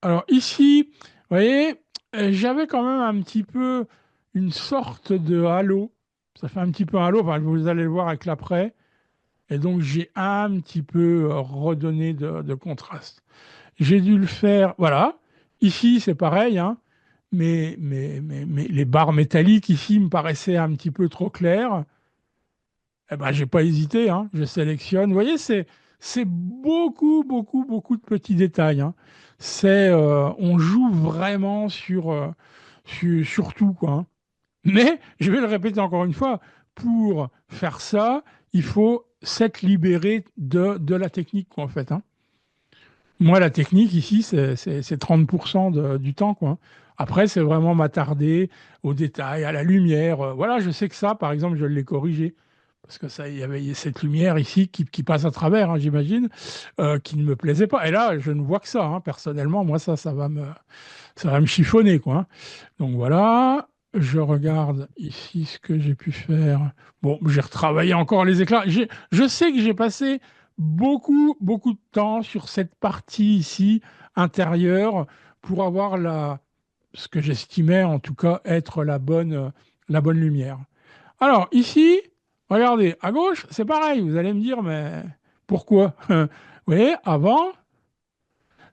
Alors ici, vous voyez, j'avais quand même un petit peu une sorte de halo. Ça fait un petit peu un halo, enfin, vous allez le voir avec l'après. Et donc j'ai un petit peu redonné de contraste. J'ai dû le faire, voilà. Ici, c'est pareil, hein, mais les barres métalliques ici me paraissaient un petit peu trop claires. Eh ben, j'ai pas hésité, hein, je sélectionne. Vous voyez, c'est beaucoup, beaucoup, beaucoup de petits détails. Hein. On joue vraiment sur tout, quoi. Hein. Mais, je vais le répéter encore une fois, pour faire ça, il faut s'être libéré de la technique, quoi, en fait. Hein. Moi, la technique ici, c'est 30% du temps, quoi. Hein. Après, c'est vraiment m'attarder aux détails, à la lumière. Voilà, je sais que ça, par exemple, je l'ai corrigé. Parce que ça, il y avait cette lumière ici qui passe à travers, hein, j'imagine, qui ne me plaisait pas. Et là, je ne vois que ça. Hein, personnellement, moi, ça va me chiffonner, quoi. Hein. Donc voilà, je regarde ici ce que j'ai pu faire. Bon, j'ai retravaillé encore les éclats. Je sais que j'ai passé beaucoup, beaucoup de temps sur cette partie ici, intérieure, pour avoir ce que j'estimais en tout cas être la bonne lumière. Alors ici, regardez, à gauche, c'est pareil. Vous allez me dire, mais pourquoi? Vous voyez, avant,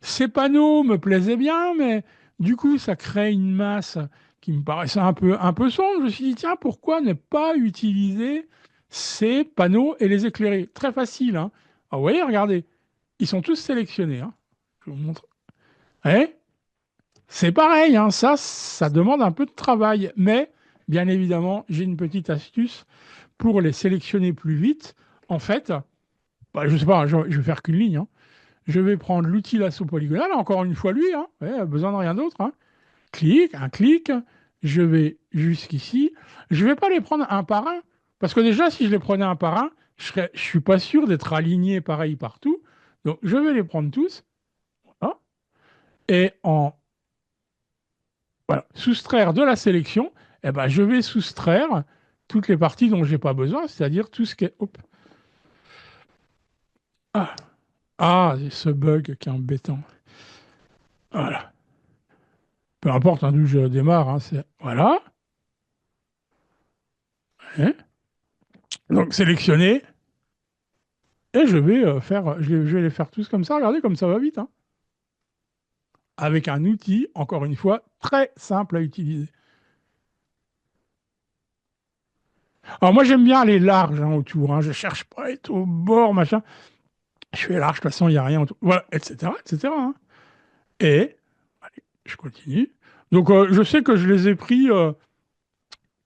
ces panneaux me plaisaient bien, mais du coup, ça crée une masse qui me paraissait un peu sombre. Je me suis dit, tiens, pourquoi ne pas utiliser ces panneaux et les éclairer? Très facile. Hein. Ah, vous voyez, regardez, ils sont tous sélectionnés. Hein. Je vous montre. Eh, c'est pareil, hein, ça demande un peu de travail. Mais, bien évidemment, j'ai une petite astuce pour les sélectionner plus vite. En fait, je ne sais pas, je vais faire qu'une ligne. Hein. Je vais prendre l'outil lasso polygonal, encore une fois lui, hein, ouais, besoin de rien d'autre. Hein. Un clic, je vais jusqu'ici. Je ne vais pas les prendre un par un, parce que déjà, si je les prenais un par un, je ne suis pas sûr d'être aligné pareil partout. Donc, je vais les prendre tous. Voilà. Et soustraire de la sélection, eh ben, je vais soustraire toutes les parties dont je n'ai pas besoin, c'est-à-dire tout ce qui est... Hop. Ce bug qui est embêtant. Voilà. Peu importe hein, d'où je démarre, hein, voilà. Hein. Donc sélectionner. Et je vais je vais les faire tous comme ça. Regardez comme ça va vite. Hein. Avec un outil, encore une fois, très simple à utiliser. Alors moi, j'aime bien aller large autour. Je ne cherche pas à être au bord, machin. Je fais large, de toute façon, il n'y a rien autour. Voilà, etc., etc. Et, allez, je continue. Donc, je sais que je les ai pris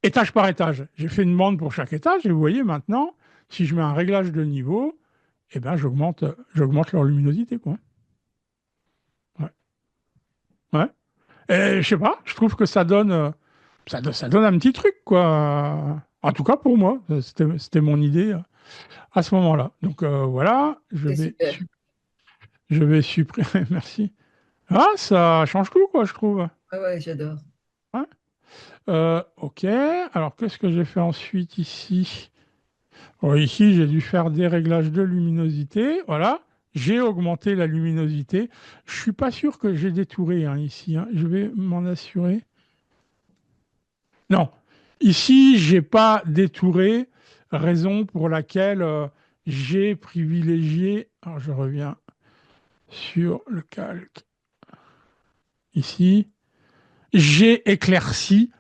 étage par étage. J'ai fait une bande pour chaque étage et vous voyez maintenant, si je mets un réglage de niveau, eh ben, j'augmente leur luminosité, quoi. Ouais. Ouais. Et je sais pas, je trouve que ça donne un petit truc, quoi. En tout cas, pour moi, c'était mon idée à ce moment-là. Donc, voilà, C'est super. je vais supprimer, merci. Ah, ça change tout, quoi, je trouve. Ah ouais, j'adore. Ouais. Ok, alors qu'est-ce que j'ai fait ensuite ici? Bon, ici, j'ai dû faire des réglages de luminosité. Voilà, j'ai augmenté la luminosité. Je suis pas sûr que j'ai détouré ici. Je vais m'en assurer. Non, ici, j'ai pas détouré, raison pour laquelle j'ai privilégié. Alors, je reviens sur le calque ici. J'ai éclairci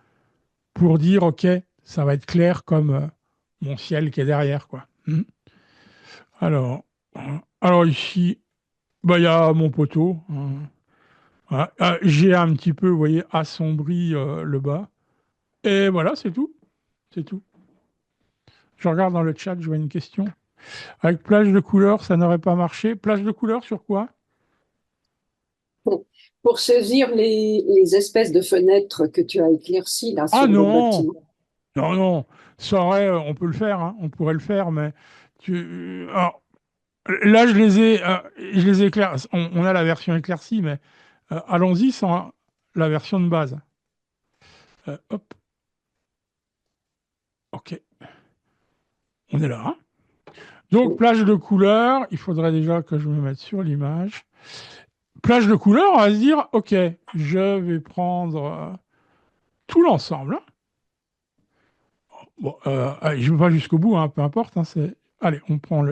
pour dire, OK, ça va être clair comme mon ciel qui est derrière, quoi. Alors, alors ici, bah, il y a mon poteau. Voilà. J'ai un petit peu, vous voyez, assombri le bas. Et voilà, c'est tout. C'est tout. Je regarde dans le chat, je vois une question. Avec plage de couleur, ça n'aurait pas marché. Plage de couleur sur quoi? Pour saisir les espèces de fenêtres que tu as éclaircies là Ah sur le non! bâtiment. Non, non. Ça aurait, on peut le faire, on pourrait le faire, mais alors, là, je les ai on a la version éclaircie, mais allons-y sans la version de base. Hop, ok, on est là. Donc, plage de couleur, il faudrait déjà que je me mette sur l'image. Plage de couleur, on va se dire, ok, je vais prendre tout l'ensemble. Bon, allez, je ne vais pas jusqu'au bout, peu importe. Allez, on prend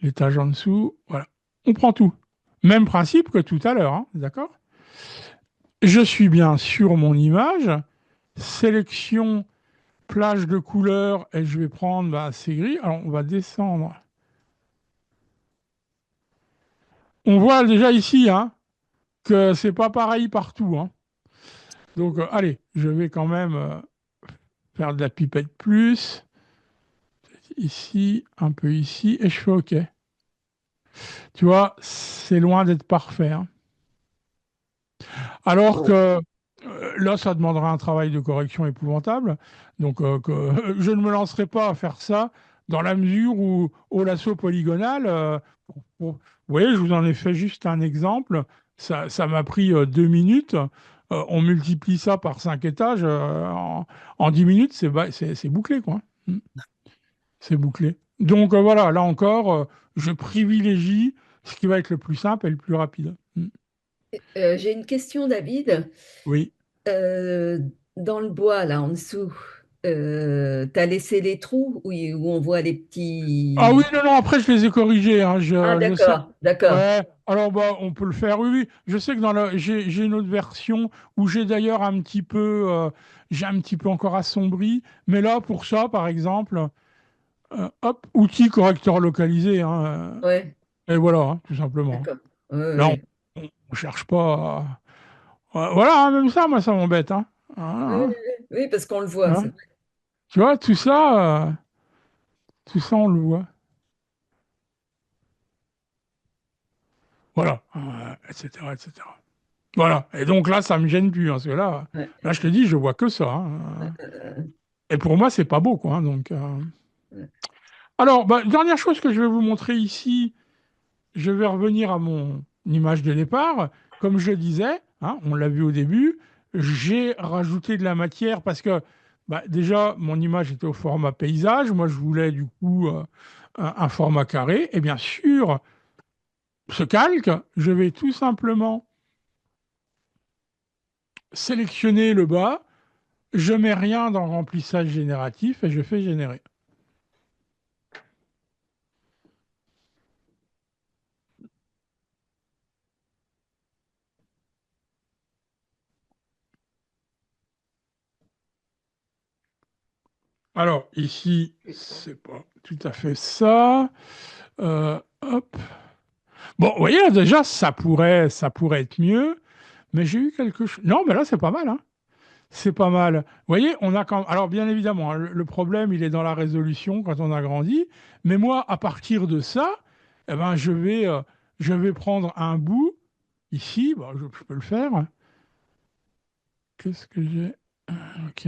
l'étage en dessous. Voilà, on prend tout. Même principe que tout à l'heure, d'accord? Je suis bien sur mon image. Sélection plage de couleur et je vais prendre ces gris. Alors, on va descendre. On voit déjà ici que c'est pas pareil partout. Donc, allez, je vais quand même faire de la pipette plus. Ici, un peu ici, et je fais OK. Tu vois, c'est loin d'être parfait. Alors que là, ça demandera un travail de correction épouvantable. Donc, je ne me lancerai pas à faire ça dans la mesure où, au lasso polygonal, vous voyez, je vous en ai fait juste un exemple. Ça m'a pris 2 minutes. On multiplie ça par 5 étages. En 10 minutes, c'est bouclé, quoi. Mm. C'est bouclé. Donc, voilà, là encore, je privilégie ce qui va être le plus simple et le plus rapide. Mm. J'ai une question, David. Oui. Euh, Dans le bois, là, en dessous, tu as laissé les trous où on voit les Ah oui, petits... non, non, après je les ai corrigés. Ah, Je sais. d'accord, d'accord. Ouais, alors on peut le faire. Oui, oui. Je sais que j'ai une autre version où j'ai un petit peu encore assombri. Mais là, pour ça, par exemple, hop, outil correcteur localisé. Ouais, Et voilà, tout simplement. d'accord. Ouais, Là, ouais. on cherche pas. Voilà, même ça, moi, ça m'embête. Oui, Hein. oui, parce qu'on le voit, Voilà. c'est vrai. Tu vois, tout ça, on le voit. Voilà, etc., etc. Voilà. Et donc là, ça me gêne plus, parce que Ouais. là, je te dis, je vois que ça. Et pour moi, c'est pas beau, quoi. Donc, Ouais. alors, dernière chose que je vais vous montrer ici, je vais revenir à mon image de départ. Comme je le disais, on l'a vu au début, j'ai rajouté de la matière parce que déjà, mon image était au format paysage. Moi, je voulais du coup un format carré. Et bien sûr, ce calque, je vais tout simplement sélectionner le bas. Je mets rien dans le remplissage génératif et je fais générer. Alors, ici, c'est pas tout à fait ça. Hop. Bon, vous voyez, là, déjà, ça pourrait être mieux, mais j'ai eu quelque chose. Non, mais là, c'est pas mal, hein. C'est pas mal. Vous voyez, on a quand. Alors, bien évidemment, hein, le problème, il est dans la résolution quand on a grandi. Mais moi, à partir de ça, eh ben, je vais prendre un bout ici. Bon, je peux le faire. Qu'est-ce que j'ai? OK.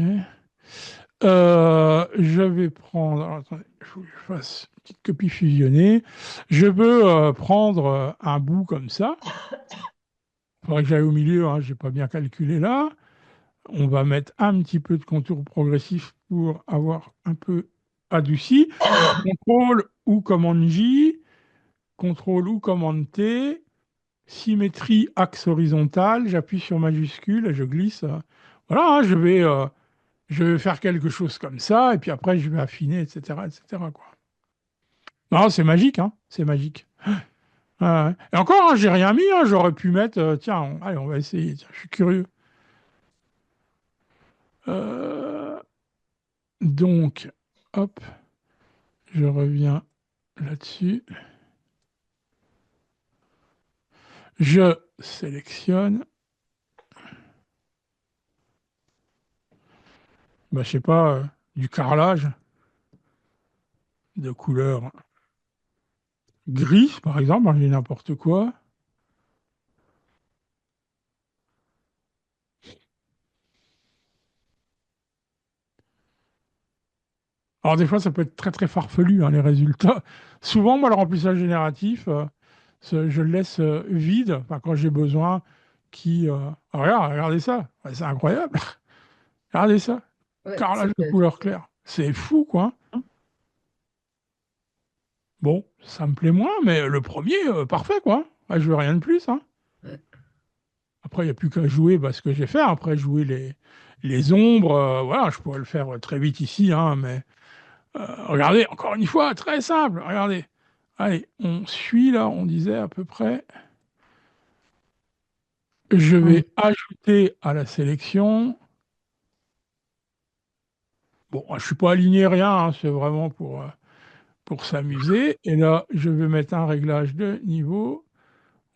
Je vais prendre. Alors, attendez, il faut que je fasse une petite copie fusionnée. Je veux prendre un bout comme ça. Il faudrait que j'aille au milieu, hein, je n'ai pas bien calculé là. On va mettre un petit peu de contour progressif pour avoir un peu adouci. CTRL ou commande J, CTRL ou commande T, symétrie axe horizontal, j'appuie sur majuscule et je glisse. Voilà, hein, je vais faire quelque chose comme ça, et puis après je vais affiner, etc., etc., quoi. Non, c'est magique, hein, c'est magique. Ouais. Et encore, hein, j'ai rien mis, hein, j'aurais pu mettre, tiens, allez, on va essayer, tiens, je suis curieux. Euh, donc, hop, je reviens là-dessus. Je sélectionne, bah, je sais pas, du carrelage de couleur gris, par exemple, je dis n'importe quoi. Alors des fois, ça peut être très très farfelu, hein, les résultats. Souvent, moi, le remplissage génératif, je le laisse vide, enfin, quand j'ai besoin, regardez ça, ouais, c'est incroyable. Regardez ça, Ouais, carrelage de couleur claire. C'est fou, quoi. Bon, ça me plaît moins, mais le premier, parfait, quoi. Ouais, je veux rien de plus, hein. ouais. Après, il n'y a plus qu'à jouer ce que j'ai fait. Après, jouer les ombres, voilà, je pourrais le faire très vite ici, hein, mais regardez, encore une fois, très simple. Regardez. Allez, on suit là, on disait à peu près. Je vais ajouter à la sélection. Bon, je ne suis pas aligné rien, hein, c'est vraiment pour s'amuser. Et là, je vais mettre un réglage de niveau.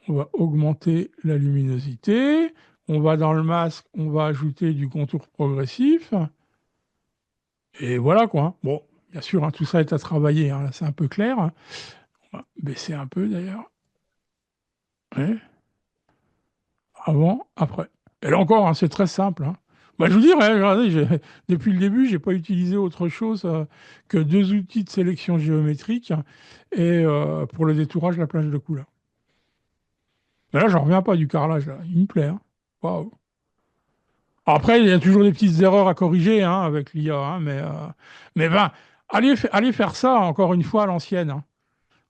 On va augmenter la luminosité. On va dans le masque, on va ajouter du contour progressif. Et voilà quoi, hein. Bon, bien sûr, hein, tout ça est à travailler, hein, là, c'est un peu clair, hein. On va baisser un peu d'ailleurs. Ouais. Avant, après. Et là encore, hein, c'est très simple, hein. Bah, je vous dirais, regardez, depuis le début, je n'ai pas utilisé autre chose que deux outils de sélection géométrique et pour le détourage, la plage de couleurs. Mais là, j'en reviens pas du carrelage, là. Il me plaît, hein. Waouh. Après, il y a toujours des petites erreurs à corriger, hein, avec l'IA, hein, mais ben, allez faire ça encore une fois à l'ancienne, hein.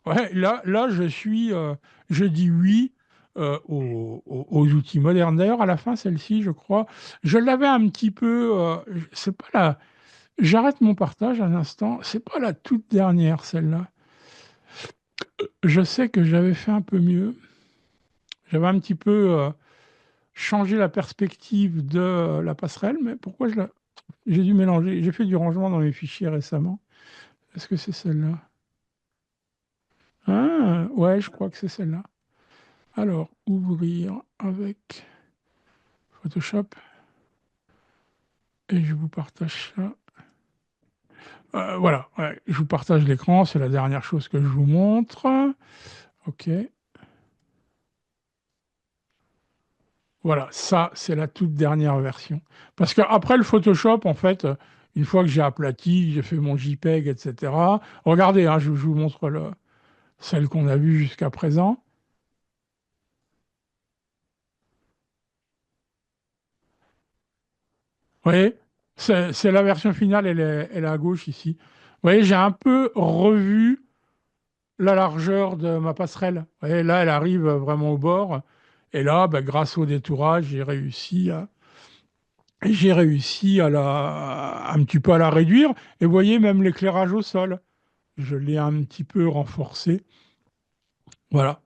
Ouais, là, je dis oui aux outils modernes. D'ailleurs, à la fin, celle-ci, je crois, je l'avais un petit peu. C'est pas la. J'arrête mon partage un instant. C'est pas la toute dernière, celle-là. Je sais que j'avais fait un peu mieux. J'avais un petit peu changé la perspective de la passerelle, mais pourquoi j'ai dû mélanger. J'ai fait du rangement dans mes fichiers récemment. Est-ce que c'est celle-là? Ah, ouais, je crois que c'est celle-là. Alors, ouvrir avec Photoshop et je vous partage ça. Voilà, ouais, je vous partage l'écran, c'est la dernière chose que je vous montre. OK. Voilà, ça, c'est la toute dernière version. Parce qu'après le Photoshop, en fait, une fois que j'ai aplati, j'ai fait mon JPEG, etc. Regardez, hein, je vous montre celle qu'on a vue jusqu'à présent. Vous voyez, c'est la version finale, elle est à gauche ici. Vous voyez, j'ai un peu revu la largeur de ma passerelle. Vous voyez, là, elle arrive vraiment au bord. Et là, bah, grâce au détourage, j'ai réussi un petit peu à la réduire. Et vous voyez, même l'éclairage au sol, je l'ai un petit peu renforcé. Voilà.